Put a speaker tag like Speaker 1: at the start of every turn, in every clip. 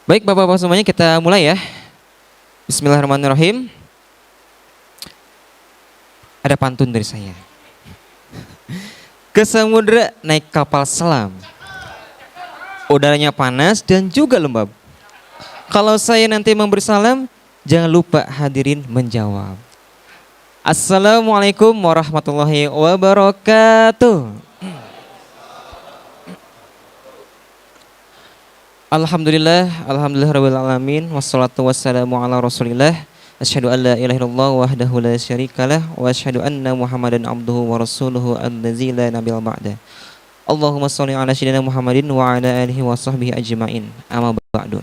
Speaker 1: Baik Bapak-Bapak semuanya, kita mulai ya. Bismillahirrahmanirrahim. Ada pantun dari saya. Ke samudra naik kapal selam. Udaranya panas dan juga lembab. Kalau saya nanti memberi salam, jangan lupa hadirin menjawab. Assalamualaikum warahmatullahi wabarakatuh. Alhamdulillah rabbil alamin, wassalatu wassalamu ala Rasulillah. Asyhadu an la ilaha illallah wahdahu la syarikalah wa asyhadu anna Muhammadan abduhu wa rasuluhu allazi la nabiyya ba'da. Allahumma shalli ala sayyidina Muhammadin wa ala alihi wa sahbihi ajmain. Amma ba'du.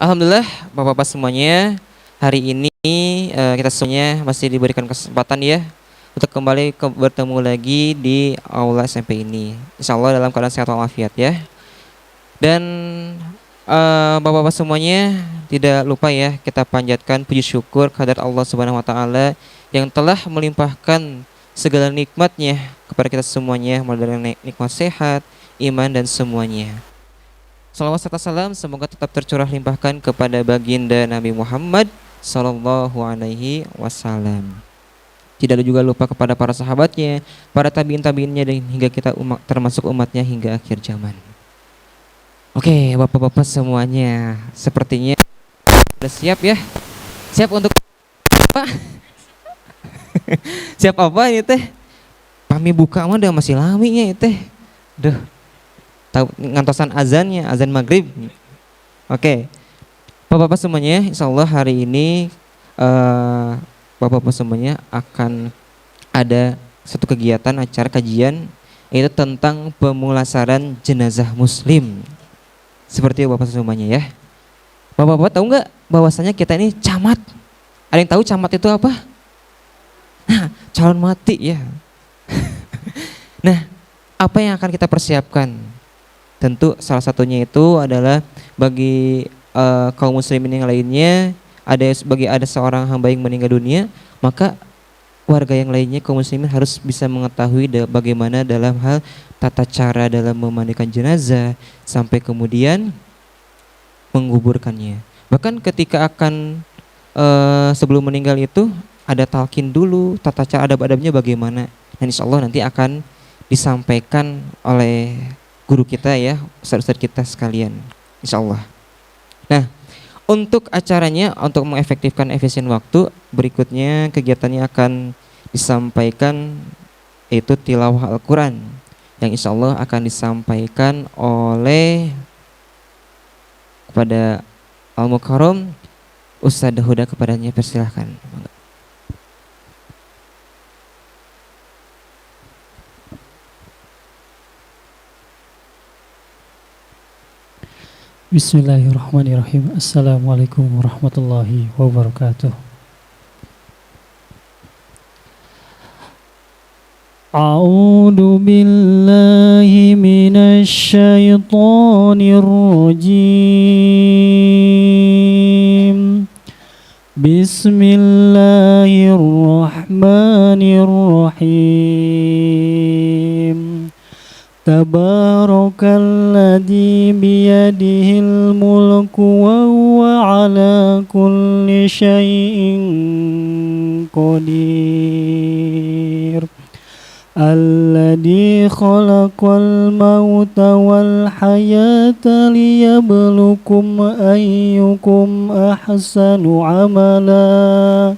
Speaker 1: Alhamdulillah Bapak-bapak semuanya, hari ini kita semuanya masih diberikan kesempatan ya untuk kembali bertemu lagi di aula SMP ini. Insyaallah dalam keadaan sehat walafiat ya. Dan Bapak-bapak semuanya, tidak lupa ya kita panjatkan puji syukur kehadirat Allah Subhanahu wa taala yang telah melimpahkan segala nikmatnya kepada kita semuanya, mulai dari nikmat sehat, iman dan semuanya. Salawat serta salam semoga tetap tercurah limpahkan kepada baginda Nabi Muhammad sallallahu alaihi wasallam. Tidak juga lupa kepada para sahabatnya, para tabiin-tabiinnya dan hingga kita termasuk umatnya hingga akhir zaman. Oke, Bapak-bapak semuanya, sepertinya sudah siap ya? Siap untuk apa? Siap apa ini teh? Pami buka mah udah masih laminya teh. Duh. Tahu ngantosan azannya, azan maghrib. Oke. Bapak-bapak semuanya, insyaallah hari ini Bapak-bapak semuanya akan ada satu kegiatan acara kajian yaitu tentang pemulasaran jenazah muslim. Seperti Bapak semuanya ya. Bapak-bapak tahu nggak bahwasanya kita ini camat? Ada yang tahu camat itu apa? Nah, calon mati ya. Nah, apa yang akan kita persiapkan? Tentu salah satunya itu adalah bagi kaum muslimin yang lainnya, ada seorang hamba yang meninggal dunia, maka warga yang lainnya kaum muslimin harus bisa mengetahui bagaimana dalam hal tata cara dalam memandikan jenazah sampai kemudian menguburkannya. Bahkan ketika akan sebelum meninggal itu ada talqin dulu, tata cara adab-adabnya bagaimana. Dan insyaallah nanti akan disampaikan oleh guru kita ya, ustaz-ustaz kita sekalian, insyaallah. Nah, untuk acaranya, untuk mengefektifkan efisien waktu, berikutnya kegiatannya akan disampaikan yaitu tilawah Al-Quran yang insyaallah akan disampaikan oleh kepada Al-Mukarram Ustaz Huda, kepadanya persilahkan.
Speaker 2: Bismillahirrahmanirrahim. Assalamualaikum warahmatullahi wabarakatuh. A'udzu billahi minasy syaithanir rajim. Bismillahirrahmanirrahim. Tabarakalladzi biyadihil mulku wa huwa ala kulli syai'in qadir. Alladzi khalaqal mauta wal hayata liyabluwakum ayyukum ahsanu amala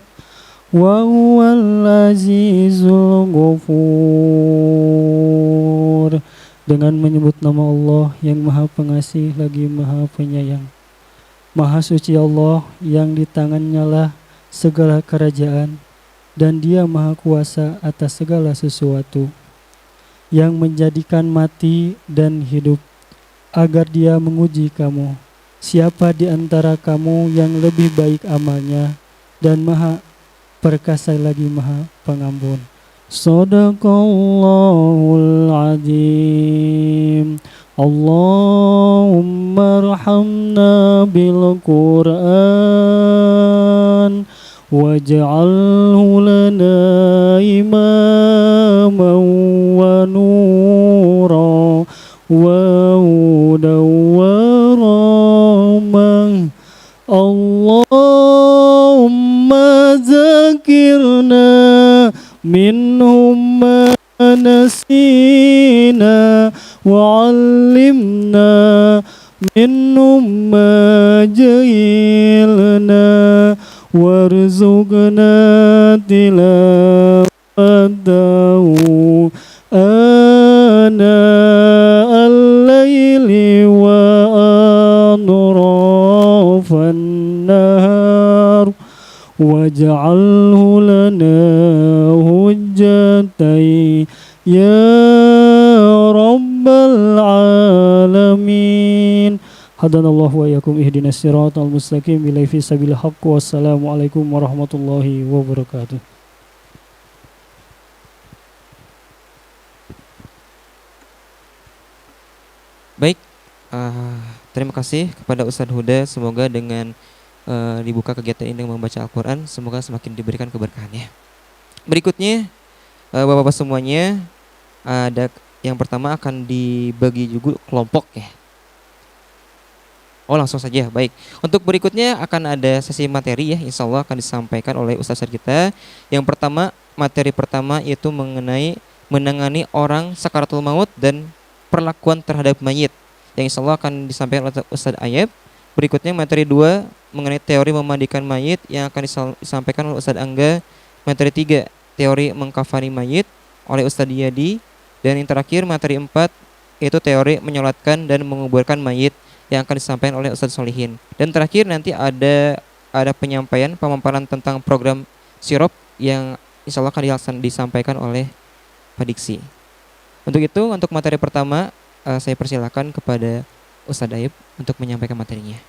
Speaker 2: wa huwal azizul ghafur. Dengan menyebut nama Allah yang Maha Pengasih lagi Maha Penyayang. Maha suci Allah yang di tangannya lah segala kerajaan, dan Dia Maha Kuasa atas segala sesuatu, yang menjadikan mati dan hidup agar Dia menguji kamu, siapa di antara kamu yang lebih baik amalnya, dan Maha Perkasa lagi Maha Pengampun. Shadaqallahul azim. Allahumma arhamna bil Qur'an waj'alhu lana imaman wa nura wa hudan wa rahmatan Allahumma zakirna minhum ma nasina wa 'allimna minhum ma jahilna warzuqna tilawatahu ana al-laili wa anrafan nahar waj'alhu lana hujjatai ya rabbal alamin. Hadanallahu wa iyyakum ihdinas siratal mustaqim ila fi sabilil haqq. Wassalamualaikum warahmatullahi wabarakatuh.
Speaker 1: Baik, terima kasih kepada Ustadz Huda. Semoga dengan dibuka kegiatan ini dengan membaca Al-Quran, semoga semakin diberikan keberkahannya. Berikutnya, Bapak-Bapak semuanya, ada yang pertama akan dibagi juga kelompok ya. Oh langsung saja, baik. Untuk berikutnya akan ada sesi materi ya, insya Allah akan disampaikan oleh Ustaz kita. Yang pertama, materi pertama yaitu mengenai menangani orang sakaratul maut dan perlakuan terhadap mayit, yang insya Allah akan disampaikan oleh Ustaz Ayab. Berikutnya materi 2 mengenai teori memandikan mayit yang akan disampaikan oleh Ustaz Angga. Materi 3 teori mengkafani mayit oleh Ustaz Yadi. Dan yang terakhir materi 4 yaitu teori menyolatkan dan menguburkan mayit yang akan disampaikan oleh Ustaz Solihin. Dan terakhir nanti ada penyampaian pemaparan tentang program Sirop yang insya Allah akan disampaikan oleh Pak Diksi. Untuk itu, untuk materi pertama saya persilakan kepada Ustadz Ayub untuk menyampaikan materinya.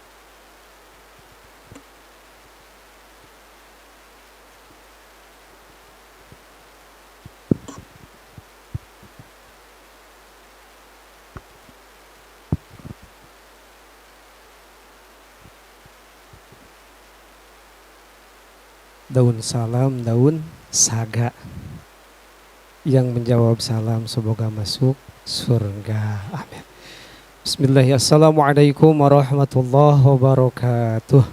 Speaker 3: Daun salam, daun saga. Yang menjawab salam semoga masuk surga. Amin. Bismillahirrahmanirrahim. Assalamualaikum warahmatullahi wabarakatuh.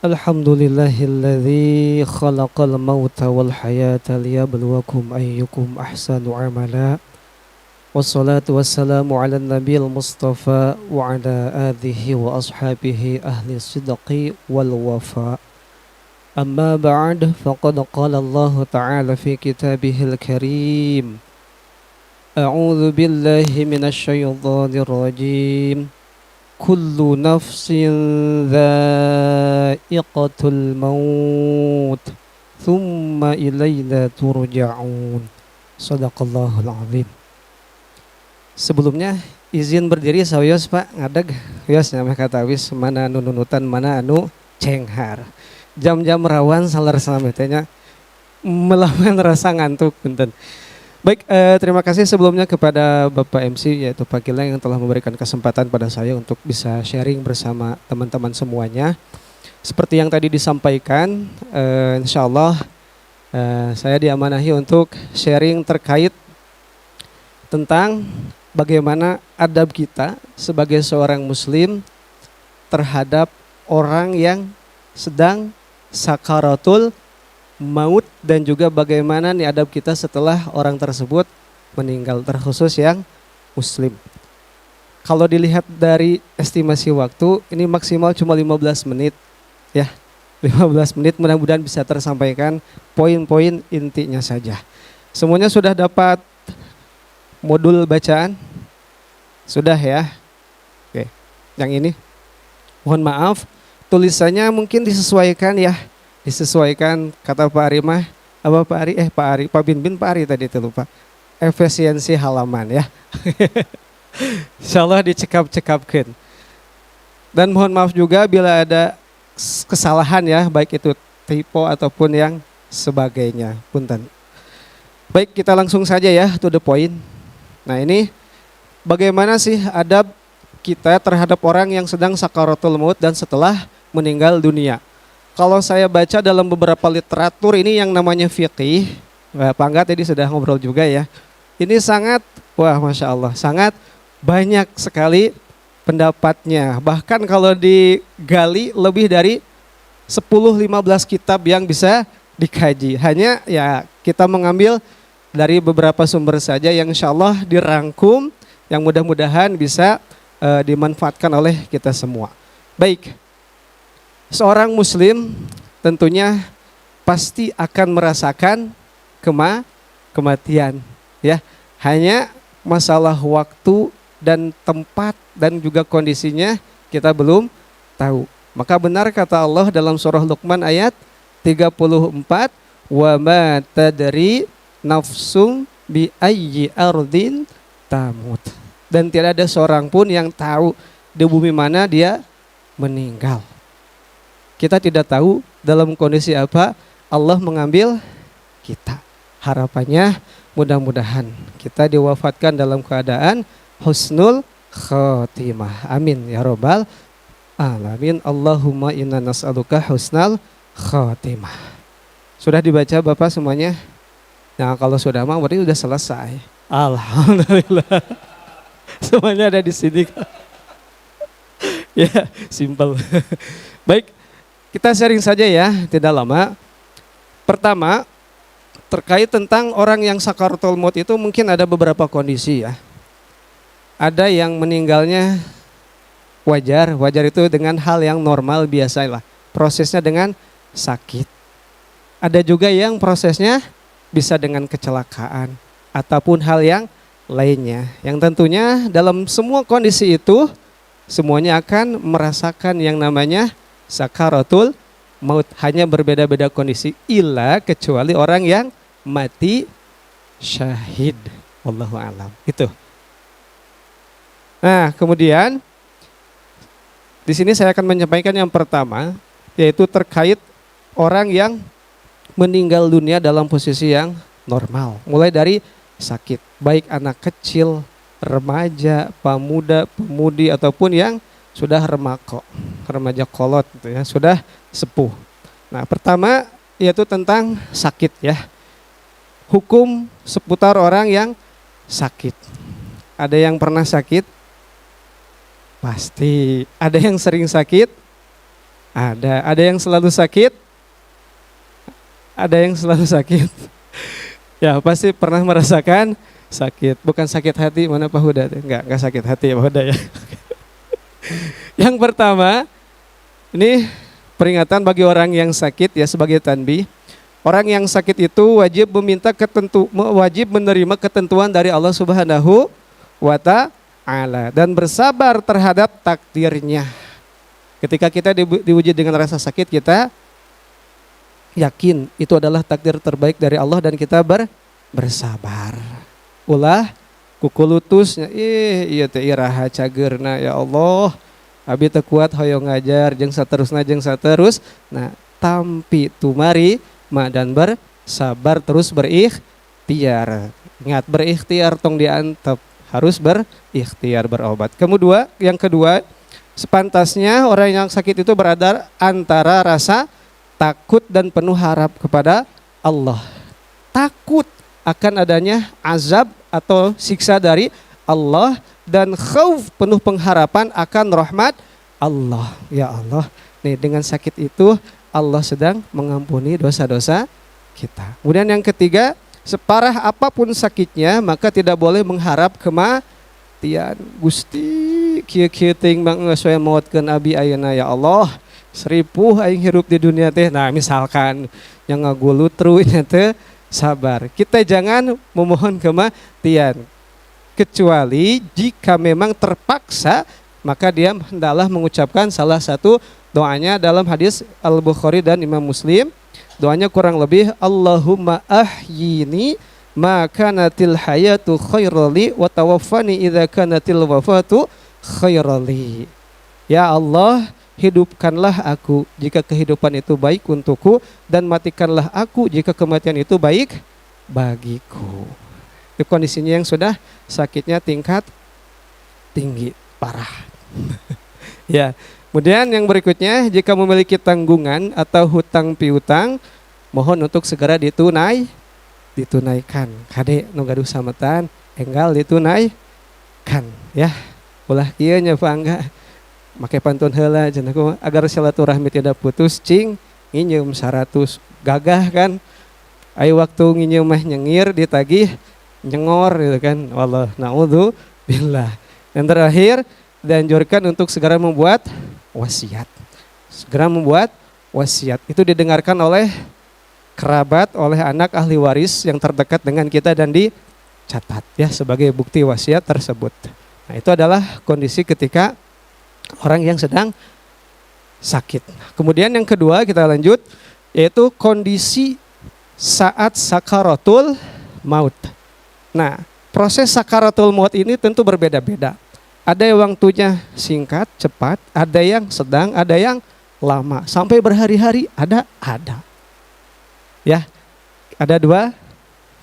Speaker 3: Alhamdulillahilladzi khalaqal mauta wal hayata liyabluwakum ayyukum ahsanu amala. Wassalatu wassalamu ala nabiyil mustafa wa ala alihi wa ashabihi ahli sidqi wal wafa. Amma ba'd, faqad qala Allah ta'ala fi kitabihil karim. A'udzu billahi minasy syaithanir rajim. Kullu nafsin dha'iqatul maut, thumma ilayna turja'un. Shadaqallahul azim. Sebelumnya izin berdiri sawios Pak ngadeg wios namanya kata wis mana anu nunutan mana anu cenghar. Jam-jam rawan salar salametenya melawan rasa ngantuk punten. Baik, terima kasih sebelumnya kepada Bapak MC yaitu Pak Gilang yang telah memberikan kesempatan pada saya untuk bisa sharing bersama teman-teman semuanya. Seperti yang tadi disampaikan, insya Allah saya diamanahi untuk sharing terkait tentang bagaimana adab kita sebagai seorang muslim terhadap orang yang sedang sakaratul maut dan juga bagaimana nih adab kita setelah orang tersebut meninggal, terkhusus yang muslim. Kalau dilihat dari estimasi waktu ini maksimal cuma 15 menit ya. 15 menit mudah-mudahan bisa tersampaikan poin-poin intinya saja. Semuanya sudah dapat modul bacaan? Sudah ya? Oke. Yang ini mohon maaf tulisannya mungkin disesuaikan ya. Disesuaikan kata Pak Ari mah apa Pak Ari Pak Bin Pak Ari tadi itu lupa. Efisiensi halaman ya. Insyaallah dicekap-cekapkan. Dan mohon maaf juga bila ada kesalahan ya, baik itu typo ataupun yang sebagainya. Punten. Baik, kita langsung saja ya to the point. Nah ini bagaimana sih adab kita terhadap orang yang sedang sakaratul maut dan setelah meninggal dunia. Kalau saya baca dalam beberapa literatur ini yang namanya fiqih, Pak Angga tadi sudah ngobrol juga ya. Ini sangat, wah Masya Allah, sangat banyak sekali pendapatnya. Bahkan kalau digali lebih dari 10-15 kitab yang bisa dikaji. Hanya ya kita mengambil dari beberapa sumber saja yang insya Allah dirangkum, yang mudah-mudahan bisa dimanfaatkan oleh kita semua. Baik, seorang muslim tentunya pasti akan merasakan kematian, ya. Hanya masalah waktu dan tempat dan juga kondisinya kita belum tahu. Maka benar kata Allah dalam surah Luqman ayat 34, wa ma tadri nafsum bi ayyi ardin tamut. Dan tidak ada seorang pun yang tahu di bumi mana dia meninggal. Kita tidak tahu dalam kondisi apa Allah mengambil kita. Harapannya mudah-mudahan kita diwafatkan dalam keadaan husnul khotimah. Amin ya robbal alamin. Allahumma inna nas'aluka husnal khotimah. Sudah dibaca Bapak semuanya? Nah kalau sudah mah berarti sudah selesai. Alhamdulillah. Semuanya ada di sini. Ya, simpel. Baik, kita sharing saja ya, tidak lama. Pertama, terkait tentang orang yang sakaratul maut itu mungkin ada beberapa kondisi ya. Ada yang meninggalnya wajar itu dengan hal yang normal biasa lah. Prosesnya dengan sakit. Ada juga yang prosesnya bisa dengan kecelakaan ataupun hal yang lainnya. Yang tentunya dalam semua kondisi itu semuanya akan merasakan yang namanya sakaratul maut. Hanya berbeda-beda kondisi, illa kecuali orang yang mati syahid. Wallahu a'lam. Itu. Nah, kemudian di sini saya akan menyampaikan yang pertama, yaitu terkait orang yang meninggal dunia dalam posisi yang normal. Mulai dari sakit, baik anak kecil, remaja, pemuda, pemudi ataupun yang sudah remaja kolot gitu ya, sudah sepuh. Nah, pertama yaitu tentang sakit ya. Hukum seputar orang yang sakit. Ada yang pernah sakit? Pasti. Ada yang sering sakit? Ada yang selalu sakit? Ada yang selalu sakit. Ya, pasti pernah merasakan sakit. Bukan sakit hati, mana Pak Huda? Enggak sakit hati ya Pak Huda ya. Yang pertama, ini peringatan bagi orang yang sakit ya, sebagai tanbih. Orang yang sakit itu wajib menerima ketentuan dari Allah Subhanahu wa ta'ala dan bersabar terhadap takdirnya. Ketika kita diuji dengan rasa sakit, kita yakin itu adalah takdir terbaik dari Allah dan kita bersabar. Ulah kukulutusnya iya teh iraha cagerna ya Allah. Abi teu kuat hoyong ngajar jeung saterus. Nah, tampi tumari dan bersabar terus berikhtiar. Ingat, berikhtiar tong diantep, harus berikhtiar berobat. Kemudian yang kedua, sepantasnya orang yang sakit itu berada antara rasa takut dan penuh harap kepada Allah. Takut akan adanya azab atau siksa dari Allah dan khauf, penuh pengharapan akan rahmat Allah. Ya Allah, nih dengan sakit itu Allah sedang mengampuni dosa-dosa kita. Kemudian yang ketiga, separah apapun sakitnya maka tidak boleh mengharap kematian. Gusti kieu-kieu teuing geus we maotkeun abi ayeuna ya Allah. Seripuh aing hirup di dunia teh. Nah, misalkan yang ngagulutru nya teh sabar. Kita jangan memohon kematian. Kecuali jika memang terpaksa, maka dia hendaklah mengucapkan salah satu doanya dalam hadis Al-Bukhari dan Imam Muslim. Doanya kurang lebih, Allahumma ahyini ma kanatil hayatu khairali wa tawaffani idza kanatil wafatu khairali. Ya Allah, hidupkanlah aku jika kehidupan itu baik untukku dan matikanlah aku jika kematian itu baik bagiku. Itu kondisinya yang sudah sakitnya tingkat tinggi, parah. Ya. Kemudian yang berikutnya, jika memiliki tanggungan atau hutang piutang, mohon untuk segera ditunaikan. Kade nu gaduh sametan, enggal ditunaikan. Ya, ulah kieu nya Bangga. Make pantun heula cenah kumaha agar silaturahmi tidak putus cing nginyeum 100 gagah kan. Aya waktu nginyeum mah nyengir ditagih nyengor gitu kan. Wallah naudzu billah. Yang terakhir dianjurkan untuk segera membuat wasiat. Segera membuat wasiat. Itu didengarkan oleh kerabat, oleh anak ahli waris yang terdekat dengan kita dan dicatat ya sebagai bukti wasiat tersebut. Nah, itu adalah kondisi ketika orang yang sedang sakit. Kemudian yang kedua kita lanjut yaitu kondisi saat sakaratul maut. Nah, proses sakaratul maut ini tentu berbeda-beda. Ada yang waktunya singkat, cepat, ada yang sedang, ada yang lama, sampai berhari-hari ada. Ya, ada dua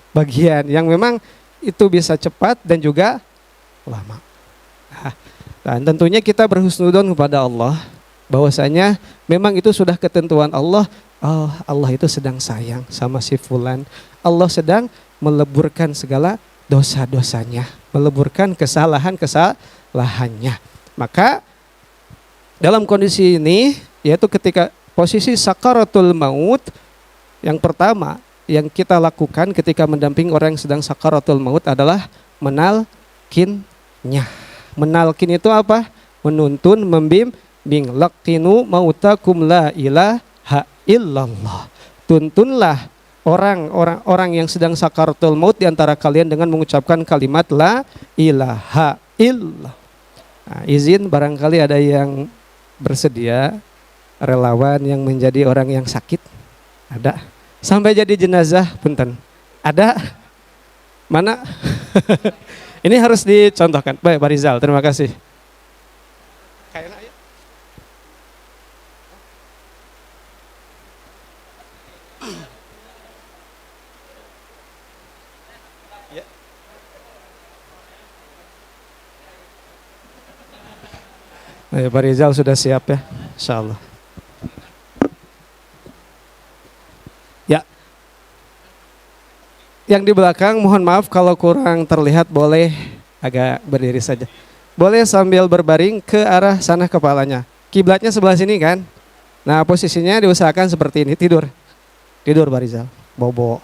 Speaker 3: bagian yang memang itu bisa cepat dan juga lama. Dan tentunya kita berhusnudzon kepada Allah bahwasanya memang itu sudah ketentuan Allah. Oh, Allah itu sedang sayang sama si fulan. Allah sedang meleburkan segala dosa-dosanya, meleburkan kesalahannya. Maka dalam kondisi ini yaitu ketika posisi sakaratul maut, yang pertama yang kita lakukan ketika mendampingi orang yang sedang sakaratul maut adalah menalkinnya. Menalkin itu apa? Menuntun, membimbing. Laqinu mautakum la ilaha illallah. Tuntunlah orang yang sedang sakaratul maut di antara kalian dengan mengucapkan kalimat la ilaha illallah. Nah, izin barangkali ada yang bersedia relawan yang menjadi orang yang sakit. Ada. Sampai jadi jenazah punten. Ada. Mana? Ini harus dicontohkan. Baik, Pak Rizal, terima kasih. Pak Rizal sudah siap ya, insya Allah. Ya, yang di belakang mohon maaf kalau kurang terlihat, boleh agak berdiri saja. Boleh sambil berbaring ke arah sana kepalanya. Kiblatnya sebelah sini kan? Nah, posisinya diusahakan seperti ini, tidur Pak Rizal, bobo.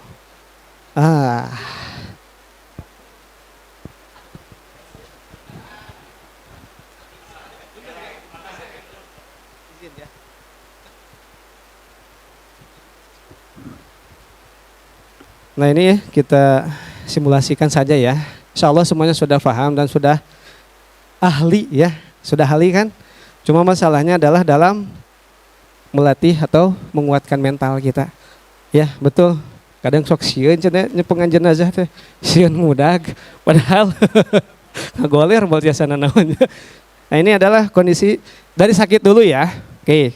Speaker 3: Nah, ini kita simulasikan saja ya. Insya Allah semuanya sudah paham dan sudah ahli ya. Sudah ahli kan? Cuma masalahnya adalah dalam melatih atau menguatkan mental kita. Ya betul. Kadang sok sieun cenah nyepengan jenazah teh. Sieun mudag. Padahal ngagoler buat jasana naonnya. Nah, ini adalah kondisi dari sakit dulu ya. Oke.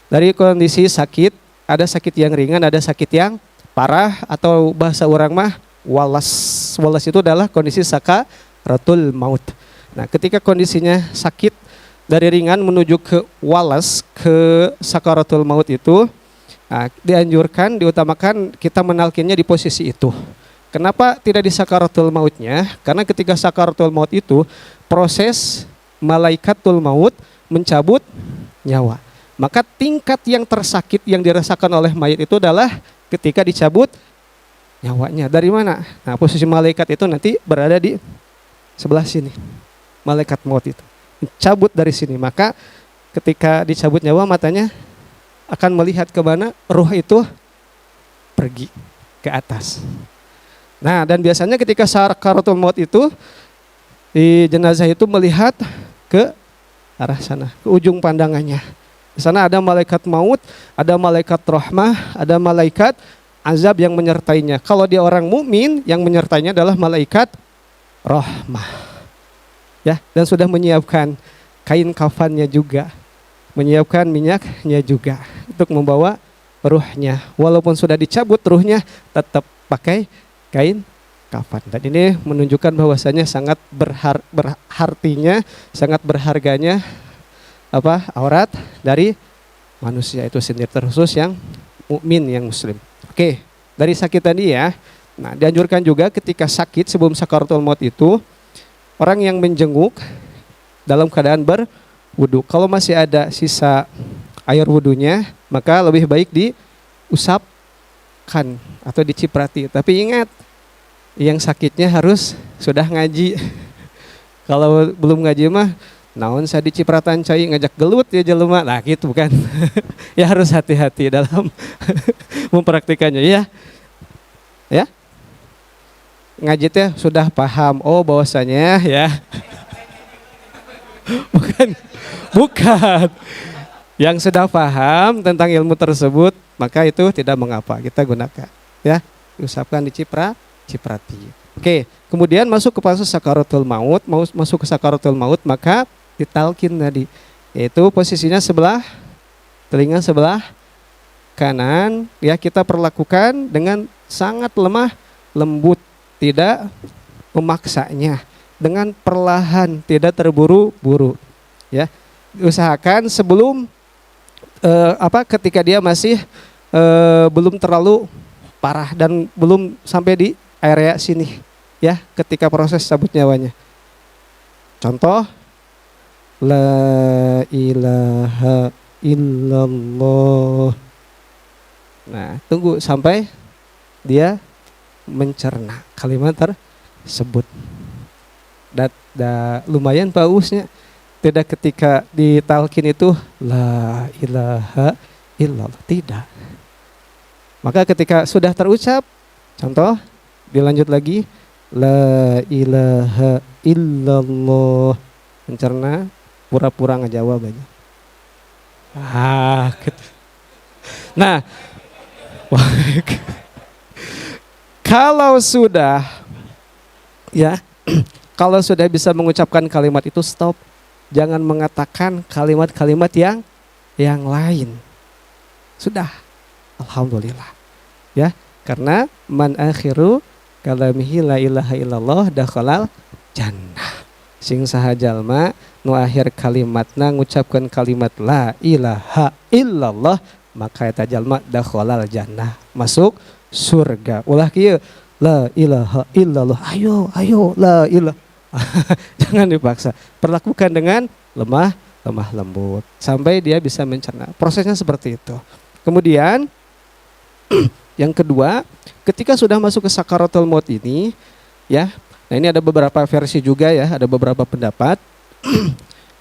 Speaker 3: Dari kondisi sakit, ada sakit yang ringan, ada sakit yang parah, atau bahasa orang mah walas. Walas itu adalah kondisi sakaratul maut. Nah, ketika kondisinya sakit dari ringan menuju ke walas, ke sakaratul maut itu, nah, dianjurkan, diutamakan kita menalkinnya di posisi itu. Kenapa tidak di sakaratul mautnya? Karena ketika sakaratul maut itu proses malaikatul maut mencabut nyawa. Maka tingkat yang tersakit yang dirasakan oleh mayit itu adalah ketika dicabut nyawanya. Dari mana? Nah, posisi malaikat itu nanti berada di sebelah sini. Malaikat maut itu dicabut dari sini. Maka ketika dicabut nyawa, matanya akan melihat ke mana, ruh itu pergi ke atas. Nah, dan biasanya ketika sakaratul maut itu, di jenazah itu melihat ke arah sana, ke ujung pandangannya. Di sana ada malaikat maut, ada malaikat rahmah, ada malaikat azab yang menyertainya. Kalau dia orang mukmin, yang menyertainya adalah malaikat rahmah. Ya, dan sudah menyiapkan kain kafannya juga, menyiapkan minyaknya juga untuk membawa ruhnya. Walaupun sudah dicabut ruhnya, tetap pakai kain kafan. Dan ini menunjukkan bahwasanya sangat berartinya, sangat berharganya aurat dari manusia itu sendiri, terkhusus yang mukmin, yang muslim. Oke, dari sakit tadi ya. Nah, dianjurkan juga ketika sakit sebelum sakaratul maut itu, orang yang menjenguk dalam keadaan berwudu. Kalau masih ada sisa air wudunya, maka lebih baik diusapkan atau diciprati. Tapi ingat, yang sakitnya harus sudah ngaji. Kalau belum ngaji mah naon saya dicipratan cai ngajak gelut ya jelema. Nah gitu kan. Ya harus hati-hati dalam mempraktikannya ya. Ya. Ngaji teh sudah paham, oh bahwasanya ya. Bukan. Yang sudah paham tentang ilmu tersebut, maka itu tidak mengapa kita gunakan. Ya, diusapkan ciprati. Oke, kemudian masuk ke fase sakaratul maut, masuk ke sakaratul maut maka ditalkin tadi. Yaitu posisinya telinga sebelah kanan, ya kita perlakukan dengan sangat lemah lembut, tidak memaksanya, dengan perlahan, tidak terburu-buru. Ya, usahakan sebelum ketika dia masih belum terlalu parah dan belum sampai di area sini, ya, ketika proses cabut nyawanya. Contoh, la ilaha illallah. Nah, tunggu sampai dia mencerna kalimat tersebut. Lumayan pausnya. Tidak ketika ditalkin itu la ilaha illallah, tidak. Maka ketika sudah terucap, contoh dilanjut lagi la ilaha illallah, mencerna, pura-pura ngejawab aja. Nah, kalau sudah ya, kalau sudah bisa mengucapkan kalimat itu stop. Jangan mengatakan kalimat-kalimat yang lain. Sudah, alhamdulillah. Ya, karena man akhiru kalamihi la ilaha illallah dakhalal jannah. Sing saha jalma nu akhir kalimatna ngucapkan kalimat la ilaha illallah, maka eta jalma dakhalal jannah, masuk surga. Ulah kieu, la ilaha illallah. Ayo la ilaha. Jangan dipaksa, perlakukan dengan lemah lembut sampai dia bisa mencerna. Prosesnya seperti itu. Kemudian yang kedua, ketika sudah masuk ke sakaratul maut ini, ya, nah ini ada beberapa versi juga ya, ada beberapa pendapat.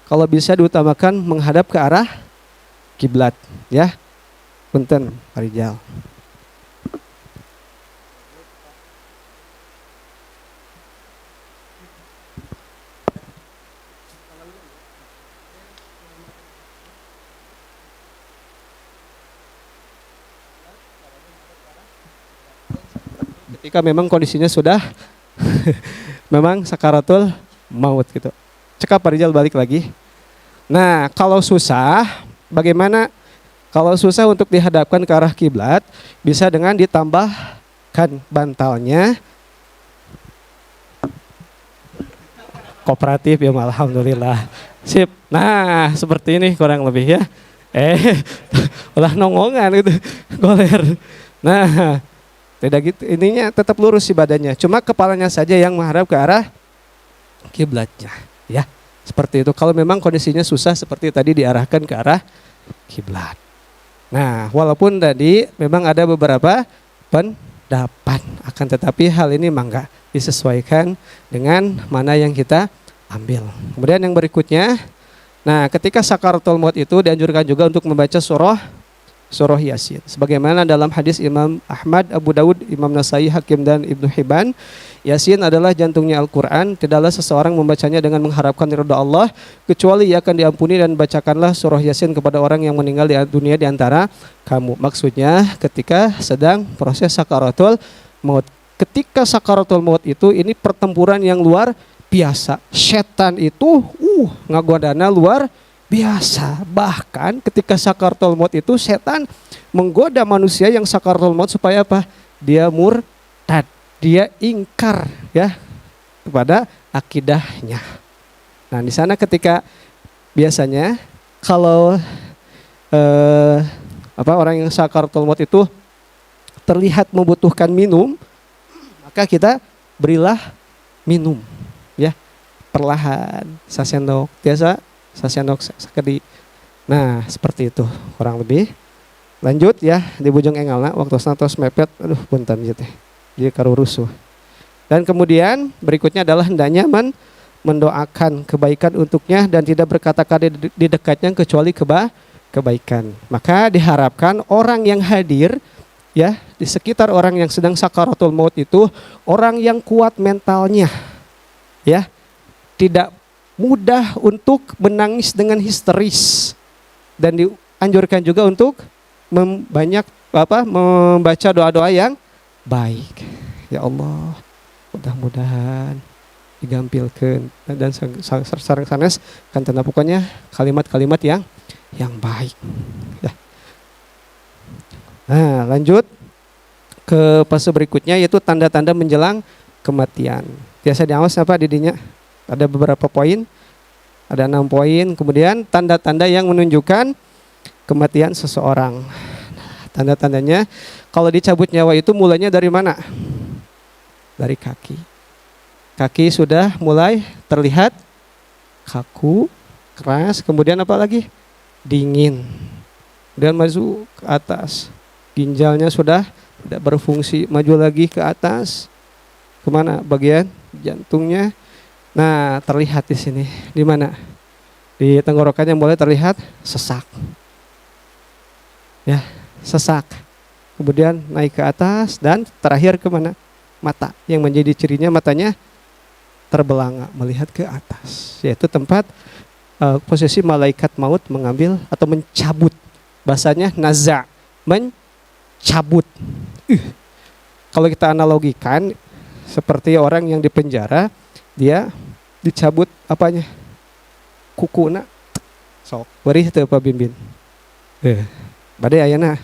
Speaker 3: Kalau bisa diutamakan menghadap ke arah kiblat, ya. Punten, Pak Rijal. Ketika memang kondisinya sudah memang sakaratul maut gitu. Cekap Pak Rijal balik lagi. Nah, kalau susah, bagaimana? Kalau susah untuk dihadapkan ke arah kiblat, bisa dengan ditambahkan bantalnya. Kooperatif ya, alhamdulillah. Sip. Nah, seperti ini kurang lebih ya. Ulah nongongan gitu, goler. Nah, tidak gitu, ininya tetap lurus sih badannya. Cuma kepalanya saja yang menghadap ke arah kiblatnya, ya. Seperti itu. Kalau memang kondisinya susah seperti tadi diarahkan ke arah kiblat. Nah, walaupun tadi memang ada beberapa pendapat, akan tetapi hal ini mangga disesuaikan dengan mana yang kita ambil. Kemudian yang berikutnya, nah ketika sakaratul maut itu dianjurkan juga untuk membaca surah Yasin. Sebagaimana dalam hadis Imam Ahmad, Abu Dawud, Imam Nasai, Hakim dan Ibnu Hibban, Yasin adalah jantungnya Al-Quran. Tidaklah seseorang membacanya dengan mengharapkan ridha Allah, kecuali ia akan diampuni, dan bacakanlah surah Yasin kepada orang yang meninggal di dunia di antara kamu. Maksudnya ketika sedang proses sakaratul maut. Ketika sakaratul maut itu, ini pertempuran yang luar biasa. Setan itu ngagodana luar biasa. Bahkan ketika sakaratul maut itu, setan menggoda manusia yang sakaratul maut supaya apa? Dia murtad, dia ingkar ya kepada akidahnya. Nah, di sana ketika biasanya kalau orang yang sakaratul maut itu terlihat membutuhkan minum, maka kita berilah minum ya. perlahan sasendok biasa sasendok sakedi. Nah seperti itu kurang lebih. Lanjut ya di bujung engalna waktu tos mepet, aduh punten gitu jadi karu rusuh. Dan kemudian berikutnya adalah hendaknya mendoakan kebaikan untuknya dan tidak berkata-kata di dekatnya kecuali kebaikan. Maka diharapkan orang yang hadir ya di sekitar orang yang sedang sakaratul maut itu orang yang kuat mentalnya ya, tidak mudah untuk menangis dengan histeris dan dianjurkan juga untuk membaca doa-doa yang baik. Ya Allah, mudah-mudahan digampilkan dan sareng sanes kan tanda pokoknya kalimat-kalimat yang baik. Ya. Nah, lanjut ke fase berikutnya yaitu tanda-tanda menjelang kematian. Biasa diawas apa didinya? Ada beberapa poin. Ada 6 poin. Kemudian tanda-tanda yang menunjukkan kematian seseorang. Tanda-tandanya kalau dicabut nyawa itu mulainya dari mana? Dari kaki. Kaki sudah mulai terlihat kaku, keras, kemudian apa lagi? Dingin. Kemudian maju ke atas. Ginjalnya sudah tidak berfungsi, maju lagi ke atas. Kemana? Bagian jantungnya. Nah, terlihat di sini. Di mana? Di tenggorokannya mulai terlihat sesak. Ya, sesak. Kemudian naik ke atas dan terakhir kemana? Mata. Yang menjadi cirinya matanya terbelanga melihat ke atas. Yaitu tempat posisi malaikat maut mengambil atau mencabut. Bahasanya naza, mencabut. Kalau kita analogikan seperti orang yang di penjara, dia dicabut apanya? Kukuna. Sok, beri teu Pak Bimbin. Badai ayana.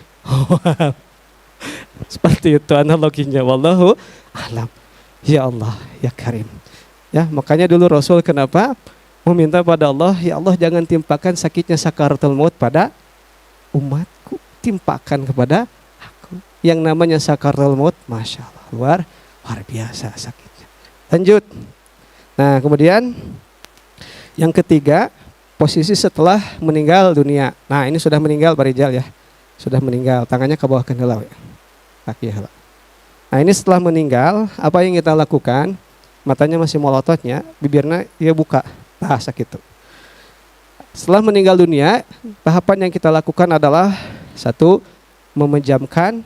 Speaker 3: Seperti itu analoginya. Wallahu alam. Ya Allah, ya Karim. Ya, makanya dulu Rasul kenapa meminta pada Allah, ya Allah jangan timpakan sakitnya sakaratul maut pada umatku, timpakan kepada aku. Yang namanya sakaratul maut, masya Allah, luar biasa sakitnya. Lanjut. Nah, kemudian yang ketiga, posisi setelah meninggal dunia. Nah, ini sudah meninggal Pak Rijal ya. Sudah meninggal, tangannya ke bawah kendala ya. Kaki ya. Nah, ini setelah meninggal, apa yang kita lakukan? Matanya masih molototnya, bibirnya dia buka. Nah, sakit. Setelah meninggal dunia, tahapan yang kita lakukan adalah satu, memejamkan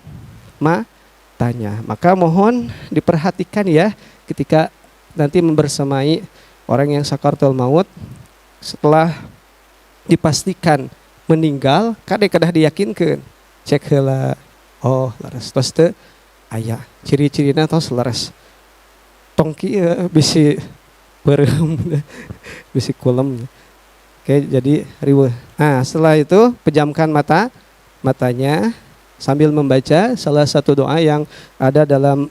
Speaker 3: matanya. Maka mohon diperhatikan ya ketika nanti membersamai orang yang sakaratul maut, setelah dipastikan meninggal, kadah diyakinkan cek heula, oh laras tos teu aya ciri-cirina tos laras tongki bisi beureum bisi kulem. Oke, jadi riweuh. Nah, setelah itu pejamkan matanya sambil membaca salah satu doa yang ada dalam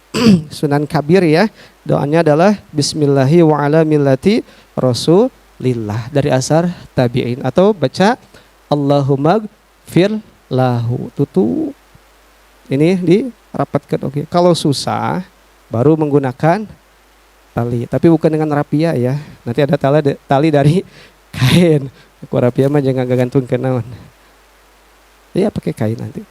Speaker 3: Sunan Kabir ya. Doanya adalah bismillahi wa ala millati rasulillah dari asar tabi'in, atau baca Allahumma gfir lahu. Tutu ini dirapatkan. Oke. Kalau susah baru menggunakan tali, tapi bukan dengan rapia ya. Nanti ada tali dari kain. Aku rapia mah jangan gantung ke naon. Ya pakai kain nanti.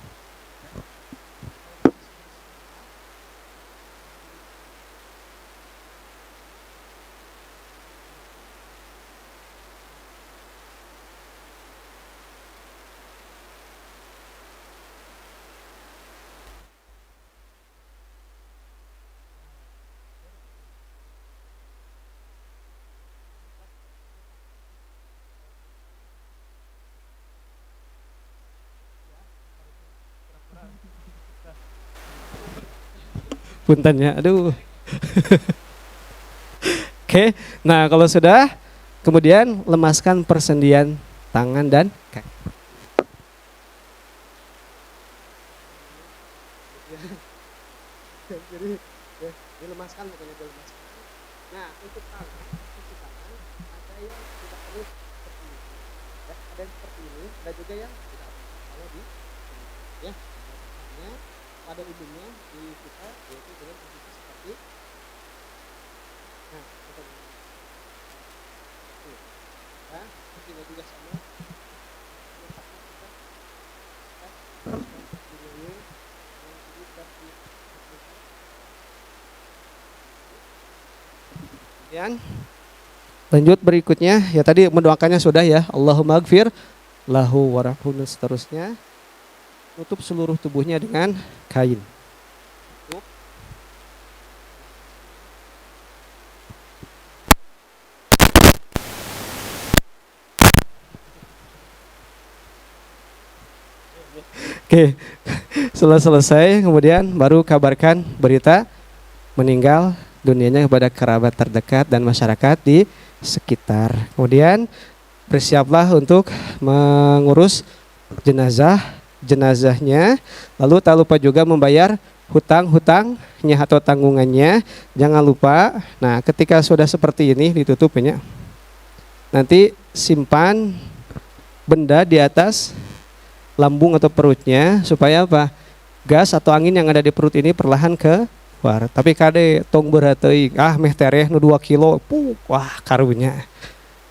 Speaker 3: Puntennya, aduh. Oke, nah kalau sudah, kemudian lemaskan persendian tangan dan kaki. Jadi dilemaskan, pokoknya dilemaskan. Nah, untuk tangan, ada yang tidak perlu seperti ini, ya, ada yang seperti ini, ada juga yang tidak perlu. Kalau di ya, pada ujungnya di kita yaitu dengan posisi seperti nah, Kemudian lanjut berikutnya ya tadi mendoakannya sudah ya, Allahumma gfir lahu warhamhu dan seterusnya. Tutup seluruh tubuhnya dengan kain. Oke, setelah selesai kemudian baru kabarkan berita meninggal dunianya kepada kerabat terdekat dan masyarakat di sekitar. Kemudian bersiaplah untuk mengurus jenazahnya. Lalu tak lupa juga membayar hutang-hutangnya atau tanggungannya. Jangan lupa. Nah, ketika sudah seperti ini ditutupnya. Nanti simpan benda di atas lambung atau perutnya supaya apa? Gas atau angin yang ada di perut ini perlahan ke luar. Tapi kade tong berat teuing, meh tereh nu 2 kilo. Wah, karunya.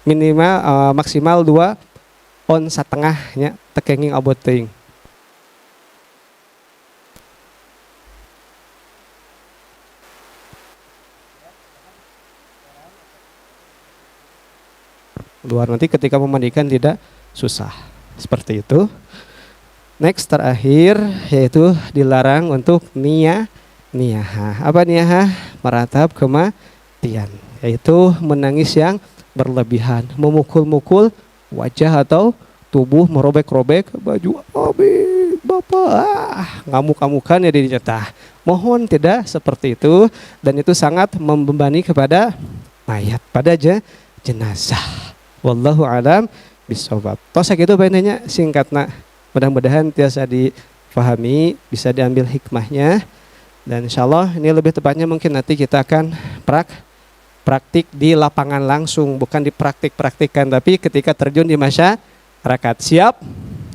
Speaker 3: Minimal maksimal 2 on setengah nya tekenging abot teuing. Luar nanti ketika memandikan tidak susah. Seperti itu. Next terakhir yaitu dilarang untuk niyahah. Apa niyahah? Meratap kematian, yaitu menangis yang berlebihan, memukul-mukul wajah atau tubuh, merobek-robek baju. Abi, bapak, ngamuk-ngamukan ya dinyata. Mohon tidak seperti itu, dan itu sangat membebani kepada mayat pada jenazah. Wallahu alam bisawab. Tosa gitu bainnya singkatna. Mudah-mudahan tiasa dipahami, bisa diambil hikmahnya. Dan insya Allah ini lebih tepatnya mungkin nanti kita akan praktik di lapangan langsung. Bukan dipraktik-praktikkan, tapi ketika terjun di masyarakat. Siap?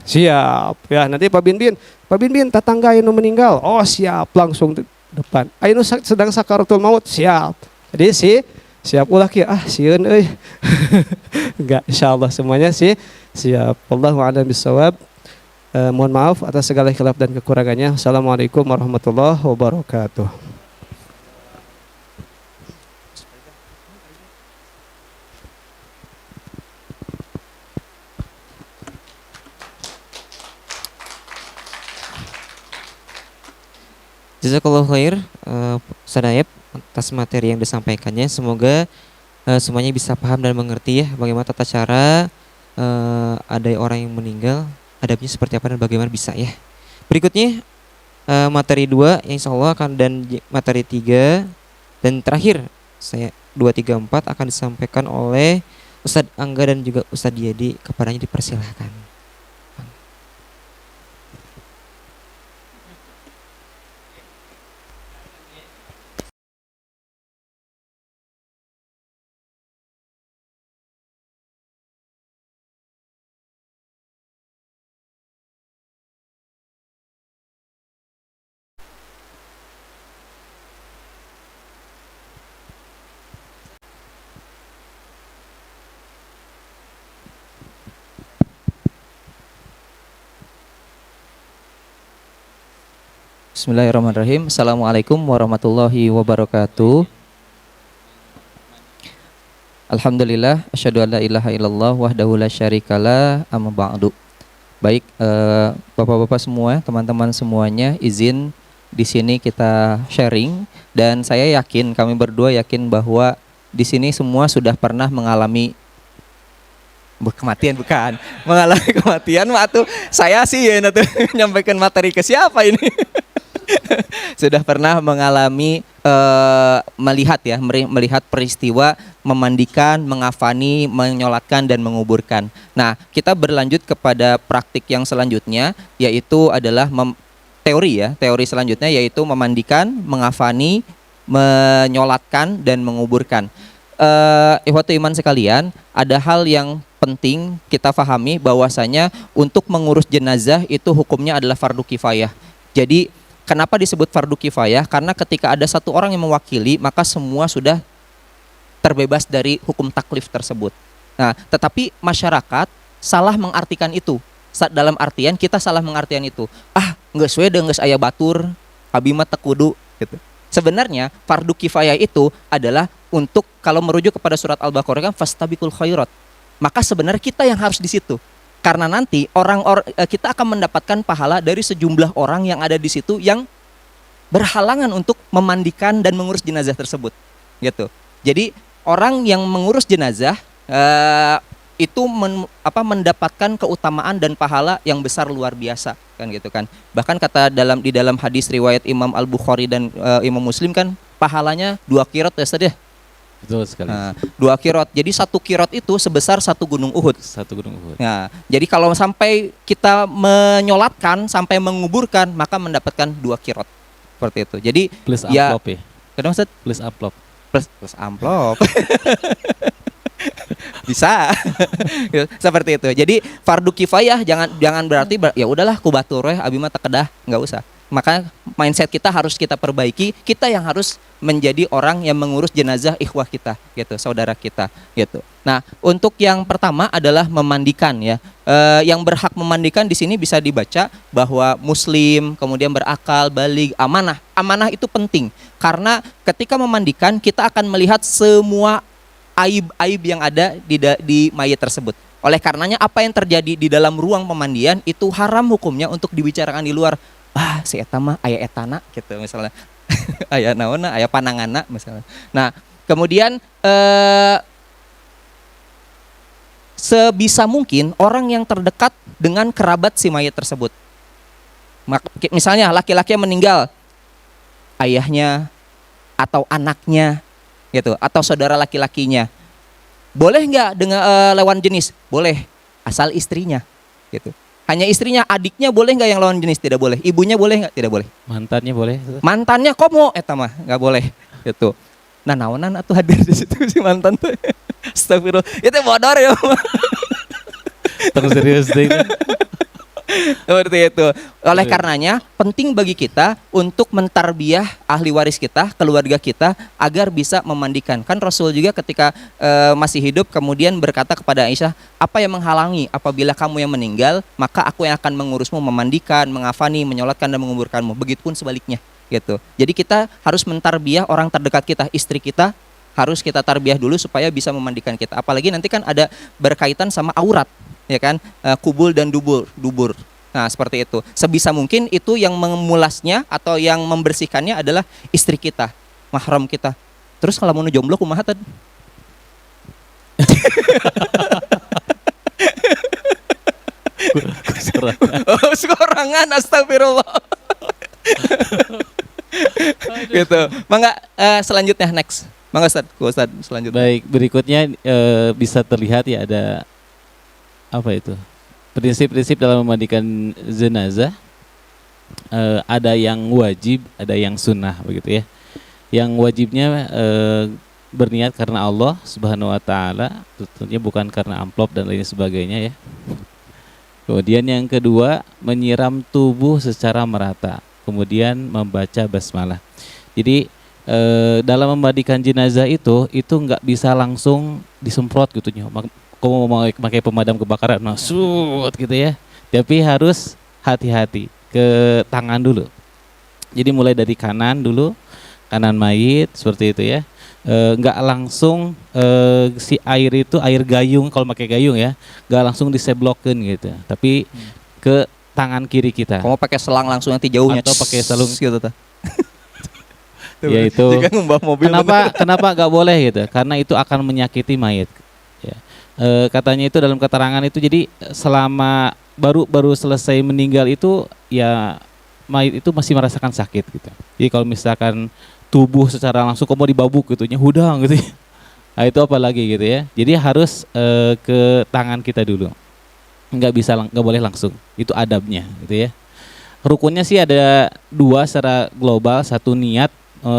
Speaker 3: Siap. Ya nanti Pak Bin, tetangga yang meninggal. Oh siap, langsung depan. Ayo sedang sakaratul maut. Siap. Jadi siap ulah ki sieun euy. Enggak, insyaallah semuanya siap. Wallahu a'lam bissawab. Mohon maaf atas segala khilaf dan kekurangannya. Assalamualaikum warahmatullahi wabarakatuh.
Speaker 1: Jazakallahu khair Ustaz Naib atas materi yang disampaikannya. Semoga semuanya bisa paham dan mengerti ya bagaimana tata cara ada orang yang meninggal, adabnya seperti apa dan bagaimana bisa ya. Berikutnya materi 2 yang insyaallah akan, dan materi 3 dan terakhir saya 2, 3, 4 akan disampaikan oleh Ustadz Angga dan juga Ustadz Yadi. Kepadanya dipersilahkan.
Speaker 4: Bismillahirrahmanirrahim. Assalamualaikum warahmatullahi wabarakatuh. Alhamdulillah, asyhadu an la ilaha illallah wahdahu la syarikalah, amma ba'du. Baik, Bapak-bapak semua, teman-teman semuanya, izin di sini kita sharing, dan saya yakin, kami berdua yakin bahwa di sini semua sudah pernah mengalami kematian, bukan mengalami kematian. Waktu saya sih ya nanti nyampaikan materi ke siapa ini. Sudah pernah mengalami melihat peristiwa memandikan, mengafani, menyolatkan dan menguburkan. Nah, kita berlanjut kepada praktik yang selanjutnya, yaitu adalah teori selanjutnya yaitu memandikan, mengafani, menyolatkan dan menguburkan. Ikhwatu iman sekalian, ada hal yang penting kita fahami bahwasanya untuk mengurus jenazah itu hukumnya adalah fardu kifayah. Jadi kenapa disebut fardu kifayah? Karena ketika ada satu orang yang mewakili, maka semua sudah terbebas dari hukum taklif tersebut. Nah, tetapi masyarakat salah mengartikan itu. Dalam artian kita salah mengartian itu. Geus we geus aya batur, abi mah teu kudu gitu. Sebenarnya fardu kifayah itu adalah untuk kalau merujuk kepada surat Al-Baqarah kan fastabiqul khairat. Maka sebenarnya kita yang harus di situ. Karena nanti kita akan mendapatkan pahala dari sejumlah orang yang ada di situ yang berhalangan untuk memandikan dan mengurus jenazah tersebut. Gitu. Jadi orang yang mengurus jenazah itu mendapatkan keutamaan dan pahala yang besar luar biasa kan gitu kan. Bahkan kata di dalam hadis riwayat Imam Al-Bukhari dan Imam Muslim kan pahalanya 2 qirot ya Ustaz ya.
Speaker 5: Betul sekali.
Speaker 4: Nah, 2 qirot. Jadi 1 qirot itu sebesar 1 gunung Uhud.
Speaker 5: 1 gunung Uhud.
Speaker 4: Nah, jadi kalau sampai kita menyolatkan sampai menguburkan maka mendapatkan 2 qirot. Seperti itu. Jadi
Speaker 5: Plus
Speaker 4: ya,
Speaker 5: amplop ya.
Speaker 4: kenapa Ustaz?
Speaker 5: Plus amplop.
Speaker 4: Plus amplop. Bisa. Seperti itu. Jadi fardu kifayah jangan berarti ya udahlah ku batur we abi mah tekedah, enggak usah. Maka mindset kita harus kita perbaiki, kita yang harus menjadi orang yang mengurus jenazah ikhwah kita gitu, saudara kita gitu. Nah, untuk yang pertama adalah memandikan ya. Yang berhak memandikan di sini bisa dibaca bahwa muslim, kemudian berakal, baligh, amanah. Amanah itu penting karena ketika memandikan kita akan melihat semua aib-aib yang ada di mayat tersebut. Oleh karenanya apa yang terjadi di dalam ruang pemandian itu haram hukumnya untuk dibicarakan di luar. Ah, si eta mah aya etana gitu misalnya. Aya naonna, aya pananganna misalnya. Nah, kemudian sebisa mungkin orang yang terdekat dengan kerabat si mayat tersebut. Misalnya laki-laki yang meninggal, ayahnya atau anaknya gitu, atau saudara laki-lakinya. Boleh nggak dengan lawan jenis? Boleh, asal istrinya gitu. Hanya istrinya, adiknya boleh nggak yang lawan jenis? Tidak boleh. Ibunya boleh nggak? Tidak boleh.
Speaker 5: Mantannya boleh?
Speaker 4: Mantannya komo eta mah nggak boleh gitu. Nah, naonan atuh hadir di situ si mantan tuh. Astagfirullah. Itu bodor ya.
Speaker 5: Terus serius deh.
Speaker 4: Seperti itu. Oleh karenanya penting bagi kita untuk mentarbiyah ahli waris kita, keluarga kita agar bisa memandikan. Kan Rasul juga ketika masih hidup kemudian berkata kepada Aisyah, apa yang menghalangi apabila kamu yang meninggal, maka aku yang akan mengurusmu, memandikan, mengafani, menyolatkan dan menguburkanmu. Begitupun sebaliknya gitu. Jadi kita harus mentarbiyah orang terdekat kita, istri kita harus kita tarbiyah dulu supaya bisa memandikan kita. Apalagi nanti kan ada berkaitan sama aurat, ya kan, kubul dan dubur. Nah, seperti itu. Sebisa mungkin itu yang memulasnya atau yang membersihkannya adalah istri kita, mahram kita. Terus kalau mau jomblo kumaha tadi? Oh, sorangan, astagfirullah. Gitu. Mangga selanjutnya next. Mangga Ustaz selanjutnya.
Speaker 5: Baik, berikutnya bisa terlihat ya ada apa itu? Prinsip-prinsip dalam memandikan jenazah. Ada yang wajib, ada yang sunnah begitu ya. Yang wajibnya berniat karena Allah Subhanahu wa taala, tentunya bukan karena amplop dan lain sebagainya ya. Kemudian yang kedua, menyiram tubuh secara merata, kemudian membaca basmalah. Jadi dalam memandikan jenazah itu nggak bisa langsung disemprot gitu nya. Kamu mau pakai pemadam kebakaran, masuk gitu ya. Tapi harus hati-hati ke tangan dulu. Jadi mulai dari kanan dulu, kanan mayit seperti itu ya. Nggak langsung si air itu air gayung, kalau pakai gayung ya, nggak langsung diseblokin gitu. Tapi ke tangan kiri kita.
Speaker 4: Kamu pakai selang langsung nanti jauhnya
Speaker 5: atau pakai salung
Speaker 4: gitu ta.
Speaker 5: Ya itu. Kenapa nggak boleh gitu? Karena itu akan menyakiti mayit. Ya. Katanya itu dalam keterangan itu, jadi selama baru selesai meninggal itu ya mayit itu masih merasakan sakit gitu. Jadi kalau misalkan tubuh secara langsung kok mau dibabuk gitu, hudang gitu. Nah, itu apalagi gitu ya. Jadi harus ke tangan kita dulu. Nggak boleh langsung. Itu adabnya gitu ya. Rukunnya sih ada 2 secara global, satu niat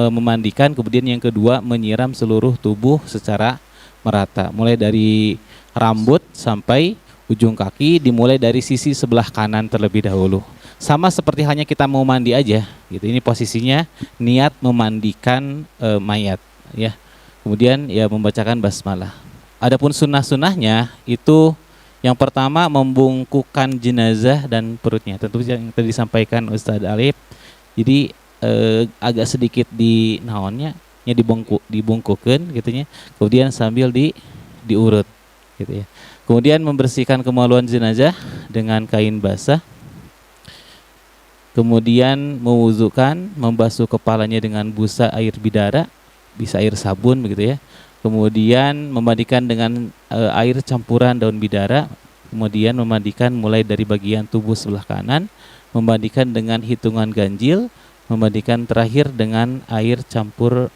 Speaker 5: memandikan, kemudian yang kedua menyiram seluruh tubuh secara merata. Mulai dari rambut sampai ujung kaki, dimulai dari sisi sebelah kanan terlebih dahulu. Sama seperti hanya kita mau mandi aja gitu. Ini posisinya niat memandikan mayat ya. Kemudian ya membacakan basmalah. Adapun sunnah-sunnahnya itu yang pertama membungkukkan jenazah dan perutnya. Tentu yang tadi disampaikan Ustadz Alif. Jadi agak sedikit di naonnya nya dibungkukeun gitunya. Kemudian sambil diurut gitu ya. Kemudian membersihkan kemaluan jenazah dengan kain basah. Kemudian mewuzukan, membasuh kepalanya dengan busa air bidara, bisa air sabun begitu ya. Kemudian memandikan dengan air campuran daun bidara. Kemudian memandikan mulai dari bagian tubuh sebelah kanan, memandikan dengan hitungan ganjil, memandikan terakhir dengan air campur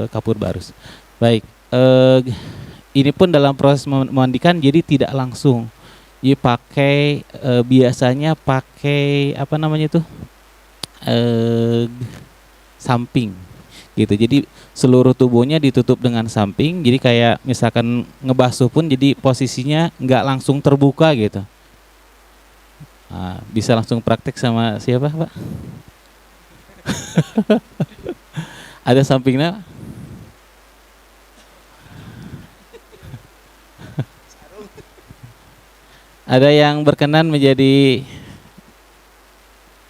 Speaker 5: kapur barus. Baik, ini pun dalam proses memandikan jadi tidak langsung. Jadi pakai biasanya pakai apa namanya itu samping gitu. Jadi seluruh tubuhnya ditutup dengan samping. Jadi kayak misalkan ngebasuh pun jadi posisinya nggak langsung terbuka gitu. Nah, bisa langsung praktek sama siapa Pak? Ada sampingnya? Ada yang berkenan menjadi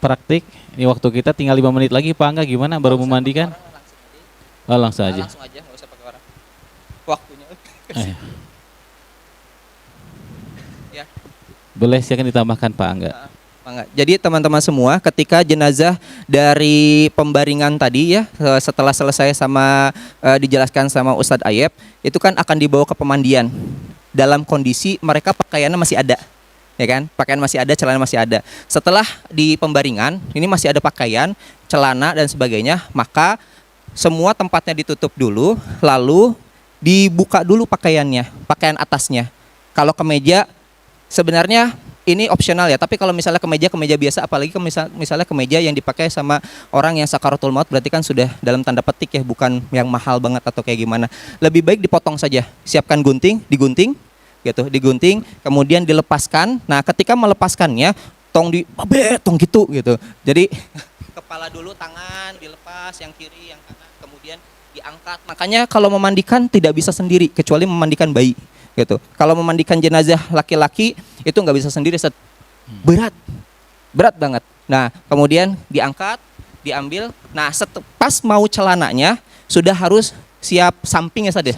Speaker 5: praktik? Ini waktu kita tinggal 5 menit lagi Pak Angga, gimana baru memandikan? Oh, langsung aja.
Speaker 4: Langsung aja, nggak usah pakai orang. Waktunya. Ya.
Speaker 5: Boleh silakan ditambahkan Pak Angga.
Speaker 4: Jadi teman-teman semua, ketika jenazah dari pembaringan tadi ya, setelah selesai sama dijelaskan sama Ustadz Ayep, itu kan akan dibawa ke pemandian. Dalam kondisi mereka pakaiannya masih ada, ya kan? Pakaian masih ada, celana masih ada. Setelah di pembaringan, ini masih ada pakaian, celana dan sebagainya, maka semua tempatnya ditutup dulu, lalu dibuka dulu pakaiannya, pakaian atasnya. Kalau kemeja sebenarnya ini opsional ya, tapi kalau misalnya kemeja biasa, apalagi misalnya kemeja yang dipakai sama orang yang sakaratul maut, berarti kan sudah dalam tanda petik ya, bukan yang mahal banget atau kayak gimana. Lebih baik dipotong saja, siapkan gunting, digunting gitu, digunting, kemudian dilepaskan. Nah, ketika melepaskannya, tong gitu. Jadi kepala dulu, tangan dilepas, yang kiri, yang kanan, kemudian diangkat. Makanya kalau memandikan tidak bisa sendiri, kecuali memandikan bayi. Gitu. Kalau memandikan jenazah laki-laki itu nggak bisa sendiri, berat banget. Nah, kemudian diangkat, diambil. Nah, pas mau celananya sudah harus siap samping ya saja.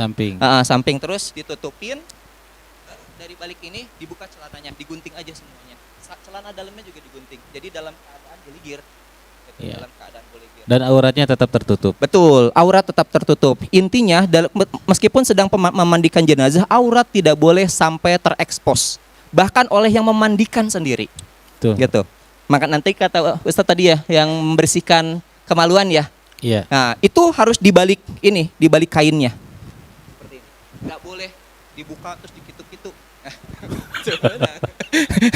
Speaker 4: Samping terus ditutupin. Dari balik ini dibuka celananya, digunting aja semuanya. Celana dalamnya juga digunting. Jadi dalam keadaan geligir. Gitu,
Speaker 5: yeah.
Speaker 4: Dalam keadaan geligir.
Speaker 5: Dan auratnya tetap tertutup.
Speaker 4: Betul, aurat tetap tertutup. Intinya meskipun sedang memandikan jenazah, aurat tidak boleh sampai terekspos. Bahkan oleh yang memandikan sendiri.
Speaker 5: Tuh.
Speaker 4: Gitu. Maka nanti kata Ustadz tadi ya, yang membersihkan kemaluan ya.
Speaker 5: Iya.
Speaker 4: Nah, itu harus dibalik kainnya. Seperti ini. Nggak boleh dibuka terus dikitu-kitu.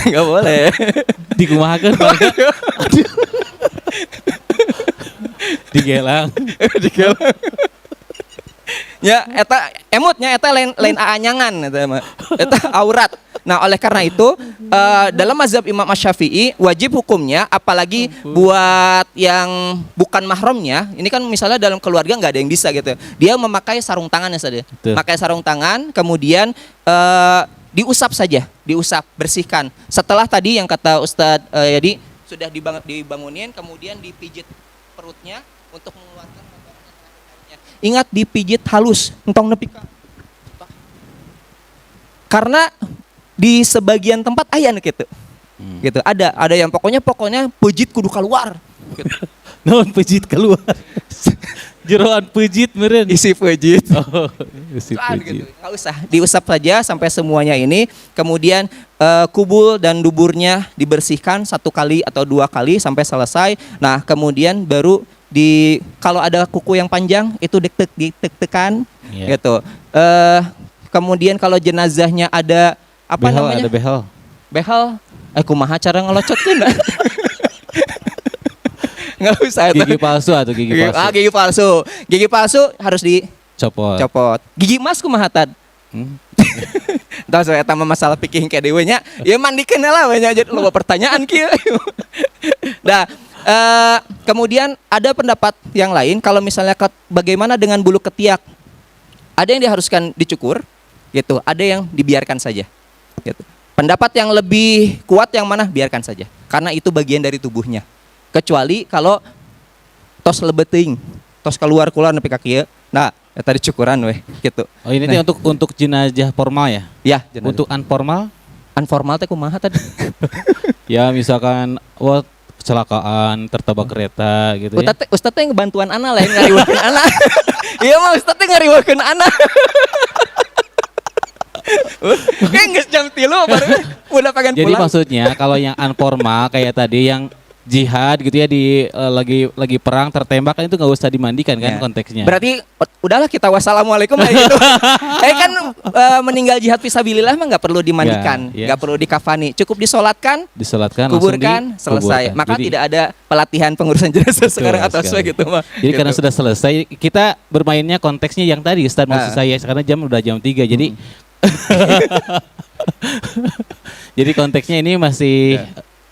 Speaker 4: Nggak boleh.
Speaker 5: Dikumahakeun Pak. Digelang.
Speaker 4: Ya, eta emutnya eta lain aanyangan eta aurat. Nah, oleh karena itu dalam mazhab Imam Asy-Syafi'i wajib hukumnya, apalagi buat yang bukan mahramnya, ini kan misalnya dalam keluarga nggak ada yang bisa gitu. Dia memakai sarung tangan ya saja. Pakai sarung tangan, kemudian diusap saja, bersihkan. Setelah tadi yang kata Ustadz Yadi sudah dibangunin, kemudian dipijit perutnya untuk mengeluarkan kotoran. Ingat, dipijit halus, entong nepika. Karena di sebagian tempat aya gitu. Gitu. Ada yang pokoknya pejit kudu keluar. Gitu.
Speaker 5: Naon pejit keluar? Jeroan pejit meureun.
Speaker 4: Isi pejit.
Speaker 5: Oh, isi pejit.
Speaker 4: Gitu. Nggak usah, diusap saja sampai semuanya ini. Kemudian kubul dan duburnya dibersihkan 1 kali atau 2 kali sampai selesai. Nah, kemudian baru kalau ada kuku yang panjang itu ditekan gitu. Kemudian kalau jenazahnya ada apa
Speaker 5: behel,
Speaker 4: namanya?
Speaker 5: Ada behel.
Speaker 4: Behel. Kumaha cara ngelocotkeun? Nggak usah.
Speaker 5: Gigi palsu atau gigi palsu?
Speaker 4: Gigi palsu. Gigi palsu harus dicopot. Gigi emas kumaha tad? Entah saya tambah masalah pikir kayak dewe nya. Ya mandikeun lah banyak aja loba pertanyaan kieu. Nah, kemudian ada pendapat yang lain kalau misalnya bagaimana dengan bulu ketiak? Ada yang diharuskan dicukur gitu, ada yang dibiarkan saja. Gitu. Pendapat yang lebih kuat yang mana? Biarkan saja. Karena itu bagian dari tubuhnya. Kecuali kalau tos lebeteuing, tos keluar nepi ka kieu. Nah, eta dicukuran weh gitu.
Speaker 5: Oh ini teh untuk jenazah formal ya?
Speaker 4: Ya, jenazah.
Speaker 5: Untuk unformal?
Speaker 4: Unformal teh kumaha tadi?
Speaker 5: Ya misalkan kecelakaan, tertabrak kereta gitu ya.
Speaker 4: Ustad teh bantuan ana lain ngariwakeun ana. Iya mah Ustad teh ngariwakeun ana. Kayak geus jam 3 baru udah pengen pulang.
Speaker 5: Jadi maksudnya kalau yang unformal kayak tadi yang jihad gitu ya di lagi perang tertembak kan itu nggak usah dimandikan kan konteksnya.
Speaker 4: Berarti udahlah kita wassalamualaikum kayak gitu. Kan meninggal jihad fisabilillah mah nggak perlu dimandikan, nggak perlu dikafani, cukup disolatkan, kuburkan, selesai. Maka jadi, tidak ada pelatihan pengurusan jenazah sekarang atau sesuai gitu mah.
Speaker 5: Jadi gitu. Karena sudah selesai kita bermainnya konteksnya yang tadi Ustaz maksud saya karena udah jam 3 jadi jadi konteksnya ini masih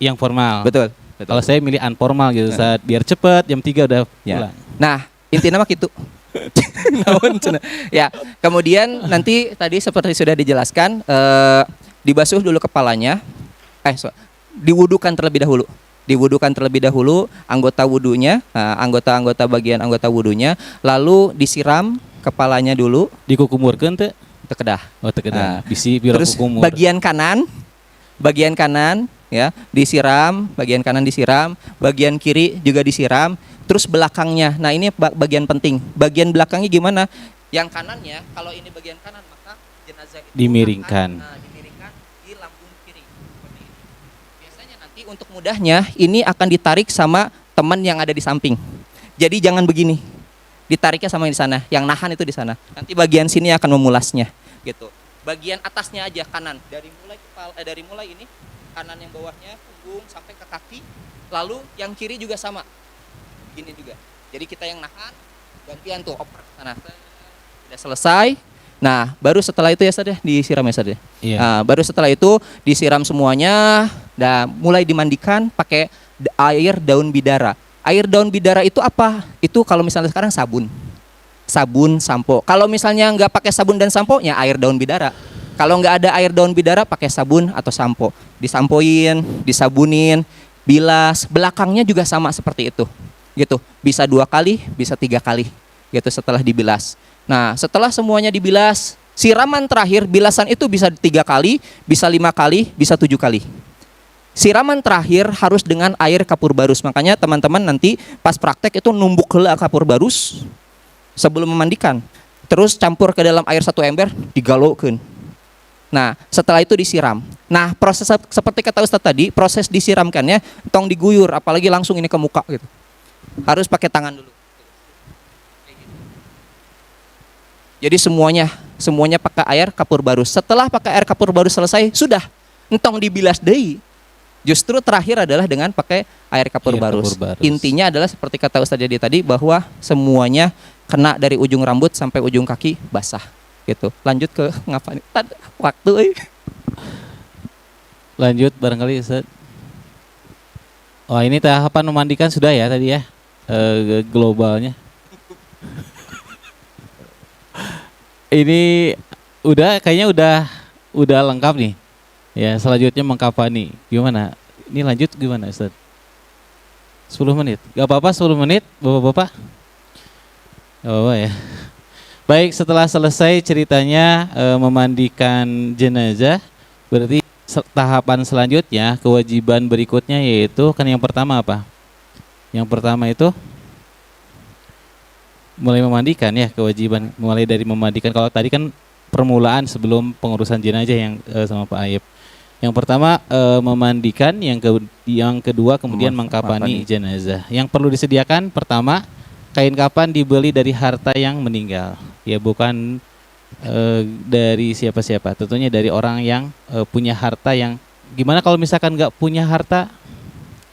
Speaker 5: yang formal.
Speaker 4: Betul.
Speaker 5: Kalau saya milih unformal gitu, saat biar cepet jam 3 udah pulang.
Speaker 4: Nah, intinya mah gitu. Ya, kemudian nanti tadi seperti sudah dijelaskan, dibasuh dulu kepalanya, diwudukan terlebih dahulu. Diwudukan terlebih dahulu anggota wudunya, bagian anggota wudunya, lalu disiram kepalanya dulu.
Speaker 5: Dikukumurkeun teh?
Speaker 4: Teu kedah.
Speaker 5: Oh, teu kedah. Bisi biro
Speaker 4: terus
Speaker 5: kukumur.
Speaker 4: Bagian kanan ya disiram, bagian kanan disiram, bagian kiri juga disiram, terus belakangnya. Nah ini bagian penting. Bagian belakangnya gimana? Yang kanannya, kalau ini bagian kanan maka jenazah itu
Speaker 5: dimiringkan.
Speaker 4: Dimiringkan di lambung kiri. Seperti ini. Biasanya nanti untuk mudahnya ini akan ditarik sama teman yang ada di samping. Jadi jangan begini. Ditariknya sama yang di sana, yang nahan itu di sana. Nanti bagian sini akan memulasnya, gitu. Bagian atasnya aja kanan, dari mulai ini kanan yang bawahnya punggung sampai ke kaki, lalu yang kiri juga sama, gini juga. Jadi kita yang nahan, gantian tuh oper sana. Sudah selesai. Nah, baru setelah itu ya Ustaz ya disiram ya Ustaz ya.
Speaker 5: Iya.
Speaker 4: Nah, baru setelah itu disiram semuanya, dan mulai dimandikan pakai air daun bidara. Air daun bidara itu apa? Itu kalau misalnya sekarang sabun, sampo. Kalau misalnya nggak pakai sabun dan sampo, ya air daun bidara. Kalau nggak ada air daun bidara, pakai sabun atau sampo. Disampoin, disabunin, bilas. Belakangnya juga sama seperti itu, gitu. Bisa 2 kali, bisa 3 kali, gitu setelah dibilas. Nah, setelah semuanya dibilas, siraman terakhir bilasan itu bisa 3 kali, bisa 5 kali, bisa 7 kali. Siraman terakhir harus dengan air kapur barus. Makanya teman-teman nanti pas praktek itu numbuk heula kapur barus sebelum memandikan. Terus campur ke dalam air 1 ember, digalokeun. Nah, setelah itu disiram. Nah, proses seperti kata Ustadz tadi, proses disiramkannya tong diguyur, apalagi langsung ini ke muka gitu. Harus pakai tangan dulu. Jadi semuanya pakai air kapur barus. Setelah pakai air kapur barus selesai, sudah entong dibilas deui. Justru terakhir adalah dengan pakai air kapur barus. Intinya adalah seperti kata Ustadz Jadi tadi bahwa semuanya kena dari ujung rambut sampai ujung kaki basah gitu. Lanjut ke ngapain? Waktu
Speaker 5: Lanjut barangkali Ustadz. Oh ini tahapan memandikan sudah ya tadi ya globalnya. Ini kayaknya udah lengkap nih. Ya, selanjutnya mengkafani. Gimana? Ini lanjut gimana, Ustaz? 10 menit. Gak apa-apa 10 menit, Bapak-bapak? Gak apa-apa ya. Baik, setelah selesai ceritanya memandikan jenazah, berarti tahapan selanjutnya, kewajiban berikutnya yaitu kan yang pertama apa? Yang pertama itu mulai memandikan ya, kewajiban mulai dari memandikan. Kalau tadi kan permulaan sebelum pengurusan jenazah yang sama Pak Ayub. Yang pertama memandikan, yang kedua kemudian mengkafani jenazah. Yang perlu disediakan pertama kain kafan dibeli dari harta yang meninggal, ya bukan dari siapa-siapa. Tentunya dari orang yang punya harta. Yang gimana kalau misalkan nggak punya harta?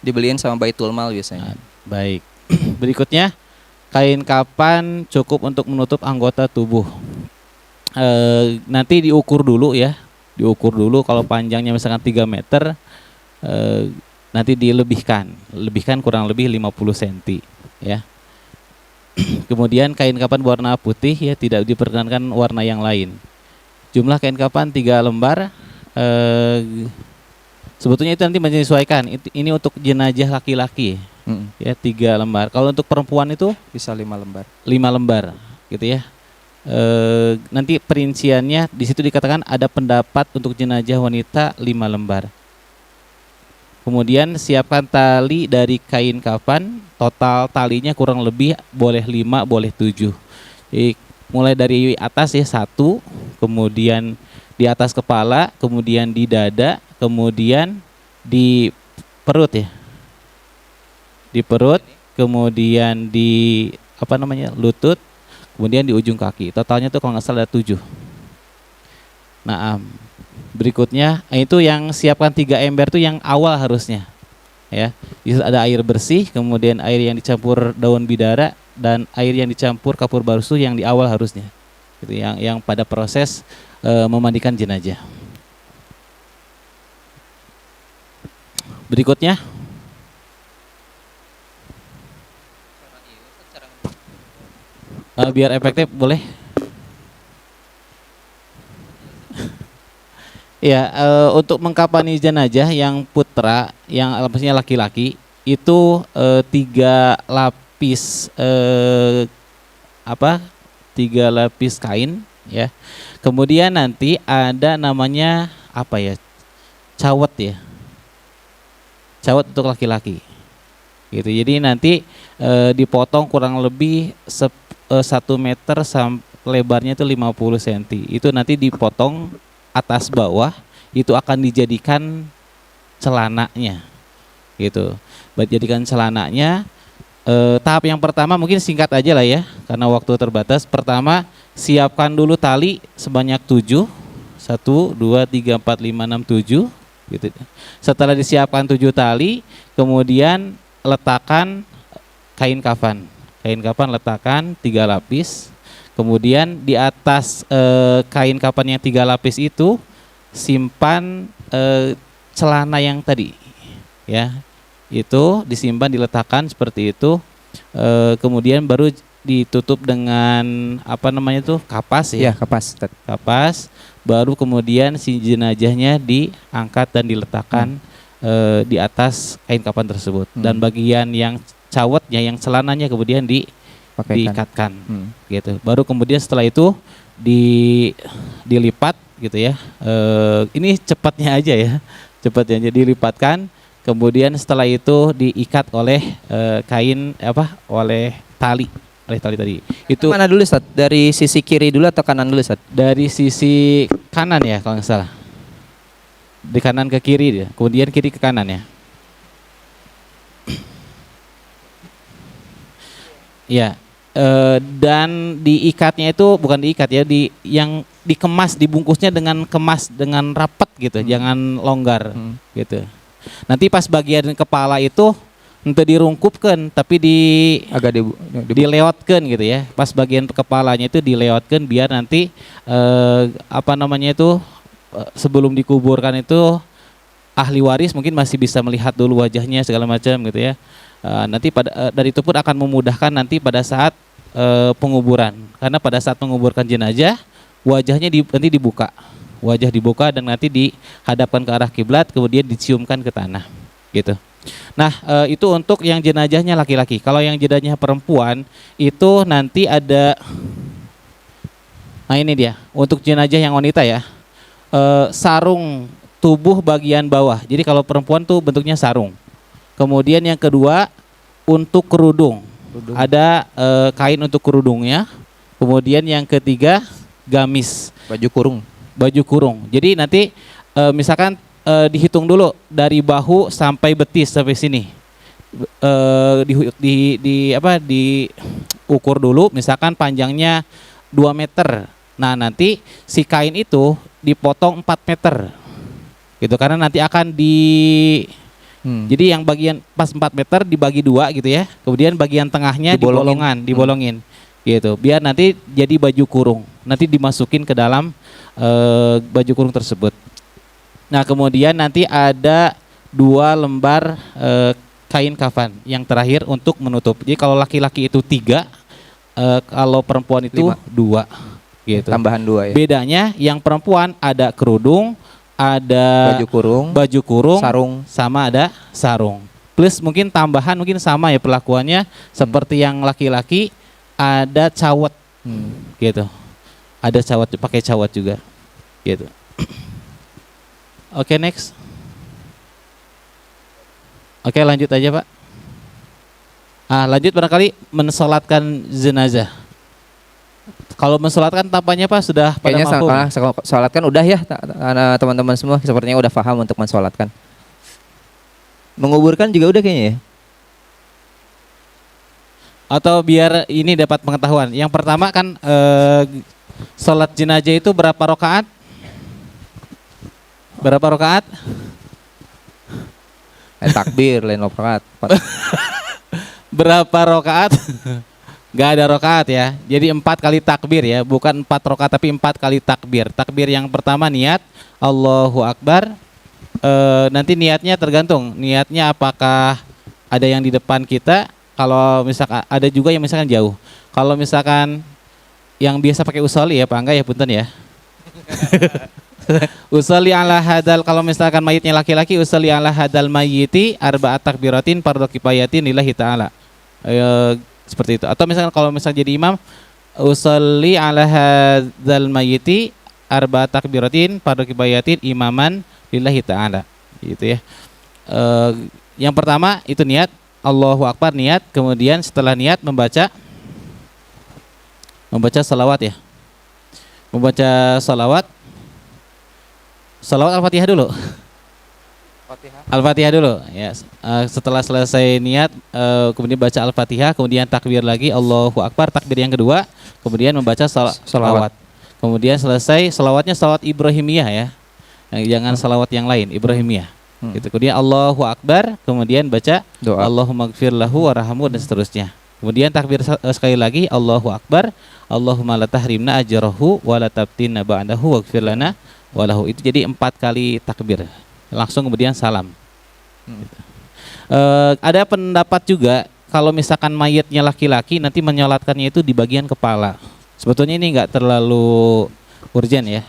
Speaker 4: Dibeliin sama Baitul Mal biasanya.
Speaker 5: Baik. Berikutnya kain kafan cukup untuk menutup anggota tubuh. Nanti diukur dulu ya. Diukur dulu kalau panjangnya misalkan 3 meter nanti dilebihkan kurang lebih 50 cm ya. Kemudian kain kafan berwarna putih ya, tidak diperkenankan warna yang lain. Jumlah kain kafan 3 lembar. Sebetulnya itu nanti menyesuaikan. Ini untuk jenazah laki-laki. Ya 3 lembar. Kalau untuk perempuan itu
Speaker 4: Bisa 5 lembar.
Speaker 5: 5 lembar gitu ya. Nanti perinciannya di situ dikatakan ada pendapat untuk jenazah wanita 5 lembar. Kemudian siapkan tali dari kain kafan, total talinya kurang lebih boleh 5, boleh 7. Jadi mulai dari atas ya 1, kemudian di atas kepala, kemudian di dada, kemudian di perut ya. Di perut, kemudian di lutut, kemudian di ujung kaki. Totalnya tuh kalau nggak salah ada 7. Nah, berikutnya itu yang siapkan 3 ember tuh yang awal harusnya. Ya, ada air bersih, kemudian air yang dicampur daun bidara dan air yang dicampur kapur barusu yang di awal harusnya. Gitu, yang pada proses memandikan jenazah. Berikutnya biar efektif boleh. Ya, untuk mengkafani jenazah yang putra, yang maksudnya laki-laki itu 3 lapis 3 lapis kain ya. Kemudian nanti ada namanya cawat ya. Cawat untuk laki-laki. Gitu. Jadi nanti dipotong kurang lebih 1 meter lebarnya itu 50 cm. Itu nanti dipotong atas bawah, itu akan dijadikan celananya. Gitu. Buat jadikan celananya, tahap yang pertama mungkin singkat aja lah ya, karena waktu terbatas. Pertama, siapkan dulu tali sebanyak 7. 1, 2, 3, 4, 5, 6, 7 gitu. Setelah disiapkan 7 tali, kemudian letakkan kain kafan. Kain kafan letakkan 3 lapis. Kemudian di atas kain kafan yang 3 lapis itu simpan celana yang tadi, ya, itu disimpan, diletakkan seperti itu. Kemudian baru ditutup dengan kapas ya.
Speaker 4: Iya, kapas.
Speaker 5: Kapas. Baru kemudian si jenazahnya diangkat dan diletakkan di atas kain kafan tersebut. Dan bagian yang cawatnya, yang celananya kemudian diikatkan gitu. Baru kemudian setelah itu dilipat gitu ya. Ini cepatnya aja ya, cepatnya aja dilipatkan. Kemudian setelah itu diikat oleh oleh tali tadi. Itu
Speaker 4: mana dulu Ustaz? Dari sisi kiri dulu atau kanan dulu Ustaz?
Speaker 5: Dari sisi kanan ya kalau nggak salah. Di kanan ke kiri dia, kemudian kiri ke kanan ya. Ya, dan diikatnya itu bukan diikat ya, yang dikemas, dibungkusnya dengan rapat gitu, jangan longgar gitu. Nanti pas bagian kepala itu untuk dirungkupkan, tapi agak dilewatkan gitu ya. Pas bagian kepalanya itu dilewatkan biar nanti sebelum dikuburkan itu ahli waris mungkin masih bisa melihat dulu wajahnya segala macam gitu ya. Nanti dari itu pun akan memudahkan nanti pada saat penguburan, karena pada saat menguburkan jenazah wajahnya nanti dibuka, wajah dibuka dan nanti dihadapkan ke arah kiblat, kemudian diciumkan ke tanah gitu. Nah, itu untuk yang jenazahnya laki-laki. Kalau yang jenazahnya perempuan itu nanti ada, nah ini dia untuk jenazah yang wanita ya, sarung tubuh bagian bawah. Jadi kalau perempuan tuh bentuknya sarung. Kemudian yang kedua untuk kerudung. Ada kain untuk kerudungnya. Kemudian yang ketiga gamis. Baju kurung. Jadi nanti misalkan dihitung dulu dari bahu sampai betis sampai sini. Diukur dulu. Misalkan panjangnya 2 meter. Nah nanti si kain itu dipotong 4 meter. Gitu, karena nanti akan jadi yang bagian pas 4 meter dibagi 2 gitu ya. Kemudian bagian tengahnya dibolongin gitu. Biar nanti jadi baju kurung. Nanti dimasukin ke dalam baju kurung tersebut. Nah, kemudian nanti ada 2 lembar kain kafan yang terakhir untuk menutup. Jadi kalau laki-laki itu 3, kalau perempuan itu 2 gitu.
Speaker 4: Tambahan 2 ya.
Speaker 5: Bedanya yang perempuan ada kerudung, ada
Speaker 4: baju kurung,
Speaker 5: sarung,
Speaker 4: sama ada
Speaker 5: sarung plus mungkin tambahan mungkin sama ya perlakuannya seperti yang laki-laki ada cawat gitu. Ada cawat, pakai cawat juga gitu. Oke, next. Oke, lanjut aja Pak. Lanjut barangkali mensolatkan jenazah. Kalau mensolatkan tampaknya Pak sudah pada
Speaker 4: Kayaknya
Speaker 5: mafhum.
Speaker 4: sholatkan udah ya teman-teman semua sepertinya udah paham untuk mensolatkan. Menguburkan juga udah kayaknya ya.
Speaker 5: Atau biar ini dapat pengetahuan. Yang pertama kan sholat jenazah itu berapa rakaat? Berapa rakaat?
Speaker 4: Takbir lain rakaat.
Speaker 5: Berapa rakaat? Gak ada rakaat ya. Jadi 4 kali takbir ya, bukan 4 rakaat tapi 4 kali takbir. Takbir yang pertama niat Allahu Akbar. Nanti niatnya tergantung. Niatnya apakah ada yang di depan kita? Kalau misalkan ada juga yang misalkan jauh. Kalau misalkan yang biasa pakai usolli ya Pak Angga ya punten ya. Usolli ala hadal, kalau misalkan mayitnya laki-laki usolli ala hadal mayyiti arba'at takbiratin fardhu kifayatin lillahi ta'ala. Seperti itu. Atau misalkan kalau misalkan jadi imam usolli ala hadal mayyiti arba'at takbiratin fardhu kifayatin imaman lillahi ta'ala. Gitu ya. Yang pertama itu niat Allahu Akbar, niat, kemudian setelah niat membaca salawat ya. Membaca salawat Al-Fatihah dulu. Al-Fatihah dulu ya. Setelah selesai niat kemudian baca Al-Fatihah, kemudian takbir lagi Allahu Akbar, takbir yang kedua, kemudian membaca salawat. Kemudian selesai salawatnya salawat Ibrahimiyah ya. Jangan salawat yang lain, Ibrahimiyah. Gitu. Kemudian Allahu Akbar, kemudian baca doa Allahumma gfir lahu warhamhu dan seterusnya. Kemudian takbir sekali lagi Allahu Akbar, Allahumma la tahrimna ajrahu wa la tabtinna ba'dahu waghfir lana walahu. Itu jadi 4 kali takbir. Langsung kemudian salam. Gitu. Ada pendapat juga kalau misalkan mayatnya laki-laki nanti menyolatkannya itu di bagian kepala. Sebetulnya ini enggak terlalu urgent ya.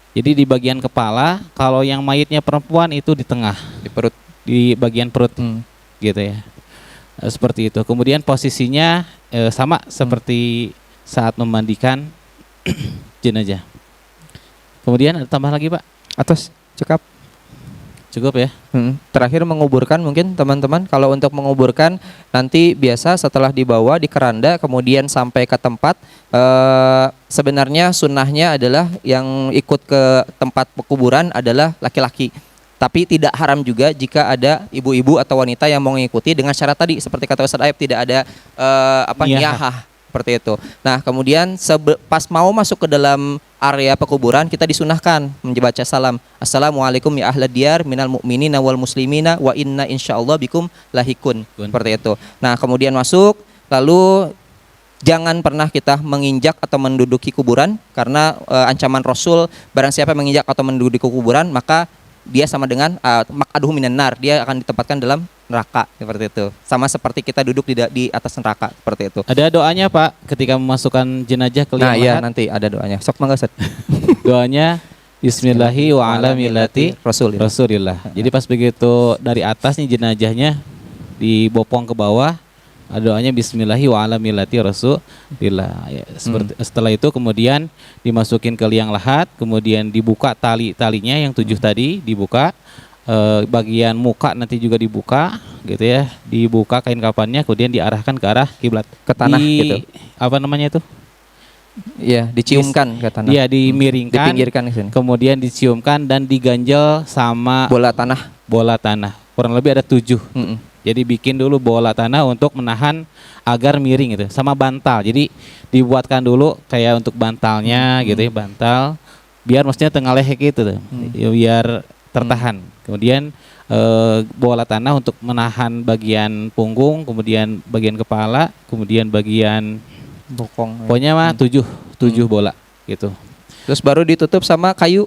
Speaker 5: Jadi di bagian kepala, kalau yang mayitnya perempuan itu di tengah,
Speaker 4: Di perut.
Speaker 5: di bagian perut, gitu ya. Seperti itu. Kemudian posisinya sama seperti saat memandikan jenazah. Kemudian ada tambah lagi Pak?
Speaker 4: Atas cukup.
Speaker 5: Cukup ya?
Speaker 4: Terakhir menguburkan mungkin teman-teman. Kalau untuk menguburkan nanti biasa setelah dibawa di keranda kemudian sampai ke tempat, sebenarnya sunnahnya adalah yang ikut ke tempat pekuburan adalah laki-laki. Tapi tidak haram juga jika ada ibu-ibu atau wanita yang mau mengikuti dengan syarat tadi seperti kata Ustaz Aib, tidak ada niyahah seperti itu. Nah kemudian pas mau masuk ke dalam area pekuburan kita disunahkan membaca salam Assalamualaikum ya ahlad diyar minal mu'minina wal muslimina wa inna insyaallah bikum lahikun, seperti itu. Nah kemudian masuk, lalu jangan pernah kita menginjak atau menduduki kuburan karena ancaman Rasul barang siapa yang menginjak atau menduduki kuburan maka dia sama dengan maq'aduhu minan nar, dia akan ditempatkan dalam neraka, seperti itu. Sama seperti kita duduk di atas neraka, seperti itu.
Speaker 5: Ada doanya Pak ketika memasukkan jenazah ke liang lahat?
Speaker 4: Nah iya nanti ada doanya. Sok mangga Ustaz.
Speaker 5: Doanya Bismillahi wa ala millati Rasulillah. Jadi pas begitu dari atas nih jenazahnya dibopong ke bawah, ada doanya Bismillahi wa ala millati Rasulillah. Ya, setelah itu kemudian dimasukin ke liang lahat, kemudian dibuka talinya yang 7 tadi dibuka. Bagian muka nanti juga dibuka gitu ya, dibuka kain kafannya kemudian diarahkan ke arah kiblat,
Speaker 4: ke tanah gitu.
Speaker 5: Apa namanya itu?
Speaker 4: Iya, diciumkan ke tanah.
Speaker 5: Iya, dimiringkan,
Speaker 4: dipinggirkan ke sini.
Speaker 5: kemudian diciumkan dan diganjel sama
Speaker 4: bola tanah.
Speaker 5: Kurang lebih ada 7. Jadi bikin dulu bola tanah untuk menahan agar miring gitu, sama bantal. Jadi dibuatkan dulu kayak untuk bantalnya gitu ya, bantal biar maksudnya tengah leher gitu tuh. Biar tertahan. Kemudian bola tanah untuk menahan bagian punggung, kemudian bagian kepala, kemudian bagian
Speaker 4: bokong.
Speaker 5: Pokoknya mah 7 bola gitu.
Speaker 4: Terus baru ditutup sama kayu.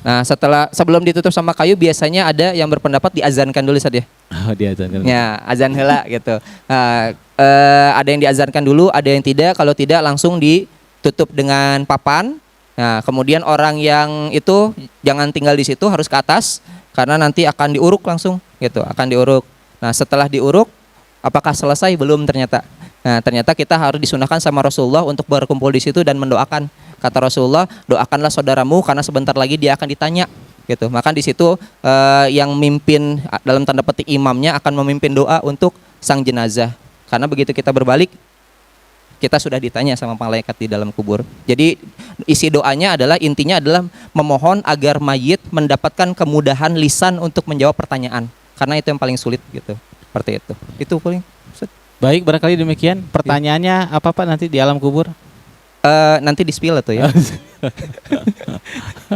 Speaker 4: Nah, sebelum ditutup sama kayu biasanya ada yang berpendapat diazankan dulu Ustaz ya.
Speaker 5: Oh, diazankan.
Speaker 4: Ya, azan heula gitu. Nah, ada yang diazankan dulu, ada yang tidak. Kalau tidak langsung ditutup dengan papan. Nah, kemudian orang yang itu jangan tinggal di situ, harus ke atas karena nanti akan diuruk langsung gitu, akan diuruk. Nah, setelah diuruk, apakah selesai? Belum ternyata. Nah, ternyata kita harus disunahkan sama Rasulullah untuk berkumpul di situ dan mendoakan. Kata Rasulullah, doakanlah saudaramu karena sebentar lagi dia akan ditanya. Gitu. Maka di situ yang mimpin dalam tanda petik imamnya akan memimpin doa untuk sang jenazah. Karena begitu kita berbalik, kita sudah ditanya sama malaikat di dalam kubur. Jadi isi doanya adalah, intinya adalah memohon agar mayit mendapatkan kemudahan lisan untuk menjawab pertanyaan. Karena itu yang paling sulit gitu. Seperti itu. Itu paling.
Speaker 5: Baik, barangkali demikian. Pertanyaannya apa Pak nanti di alam kubur?
Speaker 4: Nanti di spill itu ya.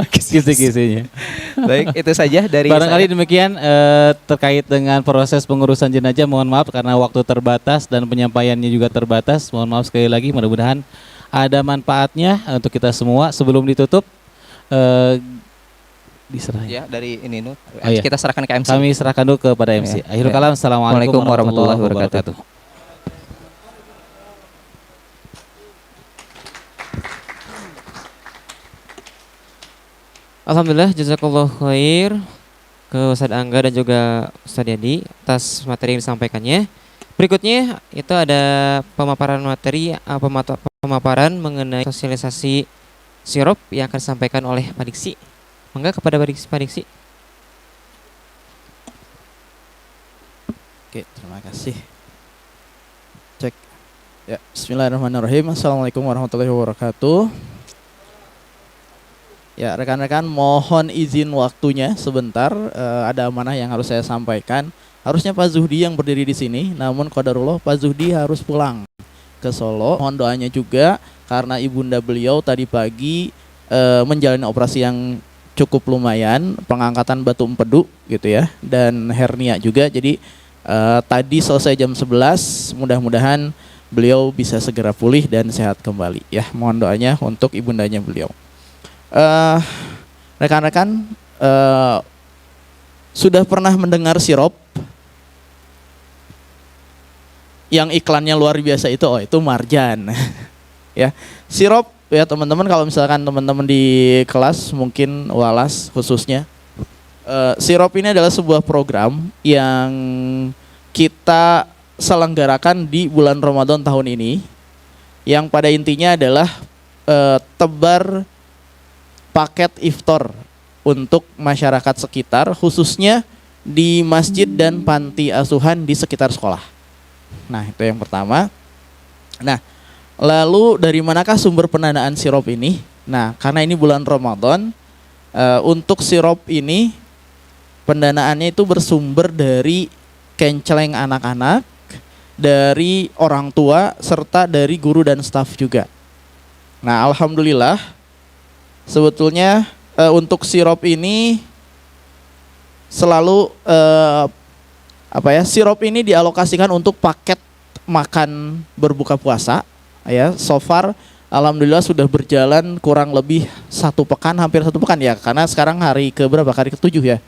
Speaker 5: Kisi-kisinya.
Speaker 4: Baik, itu saja dari
Speaker 5: barangkali
Speaker 4: saya.
Speaker 5: demikian terkait dengan proses pengurusan jenazah. Mohon maaf karena waktu terbatas dan penyampaiannya juga terbatas. Mohon maaf sekali lagi, mudah-mudahan ada manfaatnya untuk kita semua. Sebelum ditutup diserah
Speaker 4: Ya, dari ini Nur.
Speaker 5: iya.
Speaker 4: Kita serahkan ke MC.
Speaker 5: Kami serahkan dulu kepada MC. Akhirul kalam, assalamualaikum warahmatullahi wabarakatuh.
Speaker 1: Alhamdulillah, jazakallah khair ke Ustadz Angga dan juga Ustadz Yadi atas materi yang disampaikannya. Berikutnya itu ada pemaparan materi, pemaparan mengenai sosialisasi sirup yang akan disampaikan oleh Pak Diksi. Mangga kepada Pak Diksi.
Speaker 6: Oke, terima kasih. Cek. Ya, bismillahirrahmanirrahim. Assalamualaikum warahmatullahi wabarakatuh. Ya, rekan-rekan mohon izin waktunya sebentar. Ada amanah yang harus saya sampaikan. Harusnya Pak Zuhdi yang berdiri di sini, namun qadarullah Pak Zuhdi harus pulang ke Solo. Mohon doanya juga karena ibunda beliau tadi pagi menjalani operasi yang cukup lumayan, pengangkatan batu empedu gitu ya, dan hernia juga. Jadi tadi selesai jam 11, mudah-mudahan beliau bisa segera pulih dan sehat kembali ya. Mohon doanya untuk ibundanya beliau. Rekan-rekan sudah pernah mendengar sirup yang iklannya luar biasa itu? Oh, itu Marjan. Ya, sirup ya teman-teman, kalau misalkan teman-teman di kelas mungkin walas khususnya, sirup ini adalah sebuah program yang kita selenggarakan di bulan Ramadan tahun ini, yang pada intinya adalah tebar paket iftar untuk masyarakat sekitar, khususnya di masjid dan panti asuhan di sekitar sekolah. Nah, itu yang pertama. Nah, lalu dari manakah sumber pendanaan sirup ini? Nah, karena ini bulan Ramadan, untuk sirup ini pendanaannya itu bersumber dari kenceleng anak-anak, dari orang tua, serta dari guru dan staf juga. Nah, alhamdulillah, sebetulnya untuk sirup ini selalu sirup ini dialokasikan untuk paket makan berbuka puasa ya. So far alhamdulillah sudah berjalan kurang lebih 1 pekan, hampir 1 pekan ya, karena sekarang hari ke berapa? Hari ke-7 ya.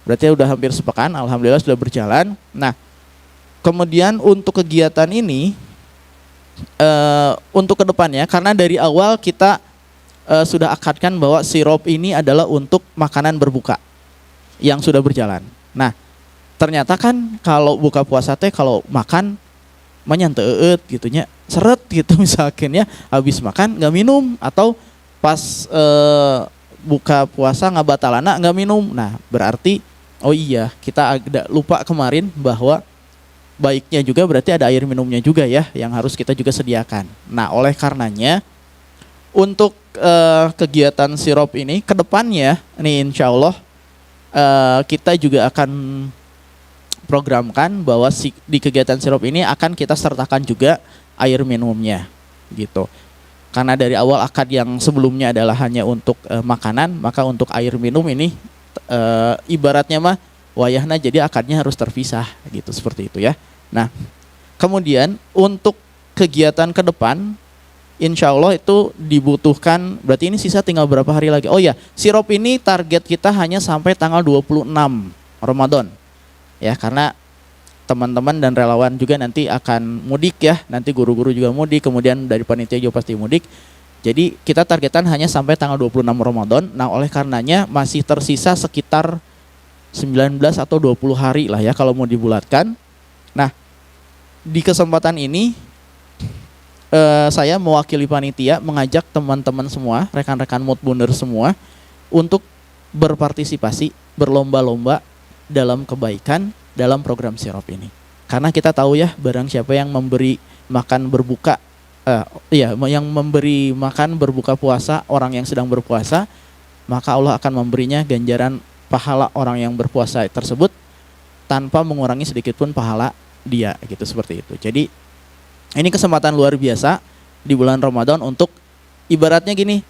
Speaker 6: Berarti udah hampir sepekan, alhamdulillah sudah berjalan. Nah, kemudian untuk kegiatan ini untuk kedepannya, karena dari awal kita sudah akadkan bahwa sirup ini adalah untuk makanan berbuka yang sudah berjalan. Nah, ternyata kan kalau buka puasa teh kalau makan menyanteut gitunya, seret gitu misalkan ya, habis makan nggak minum, atau pas buka puasa nggak batalana nggak minum. Nah, berarti oh iya, kita agak lupa kemarin bahwa baiknya juga berarti ada air minumnya juga ya yang harus kita juga sediakan. Nah, oleh karenanya untuk kegiatan sirup ini ke depannya nih insya Allah kita juga akan programkan bahwa di kegiatan sirup ini akan kita sertakan juga air minumnya gitu. Karena dari awal akad yang sebelumnya adalah hanya untuk makanan, maka untuk air minum ini ibaratnya mah wayahna, jadi akadnya harus terpisah gitu, seperti itu ya. Nah, kemudian untuk kegiatan ke depan insya Allah itu dibutuhkan, berarti ini sisa tinggal berapa hari lagi? Oh ya, sirup ini target kita hanya sampai tanggal 26 Ramadan. Ya, karena teman-teman dan relawan juga nanti akan mudik ya. Nanti guru-guru juga mudik, kemudian dari panitia juga pasti mudik. Jadi kita targetan hanya sampai tanggal 26 Ramadan. Nah, oleh karenanya masih tersisa sekitar 19 atau 20 hari lah ya kalau mau dibulatkan. Nah, di kesempatan ini saya mewakili panitia mengajak teman-teman semua, rekan-rekan Mutbunur semua untuk berpartisipasi, berlomba-lomba dalam kebaikan dalam program sirop ini. Karena kita tahu ya, barang siapa yang memberi makan berbuka, yang memberi makan berbuka puasa orang yang sedang berpuasa, maka Allah akan memberinya ganjaran pahala orang yang berpuasa tersebut tanpa mengurangi sedikit pun pahala dia, gitu, seperti itu. Jadi ini kesempatan luar biasa di bulan Ramadan untuk ibaratnya gini,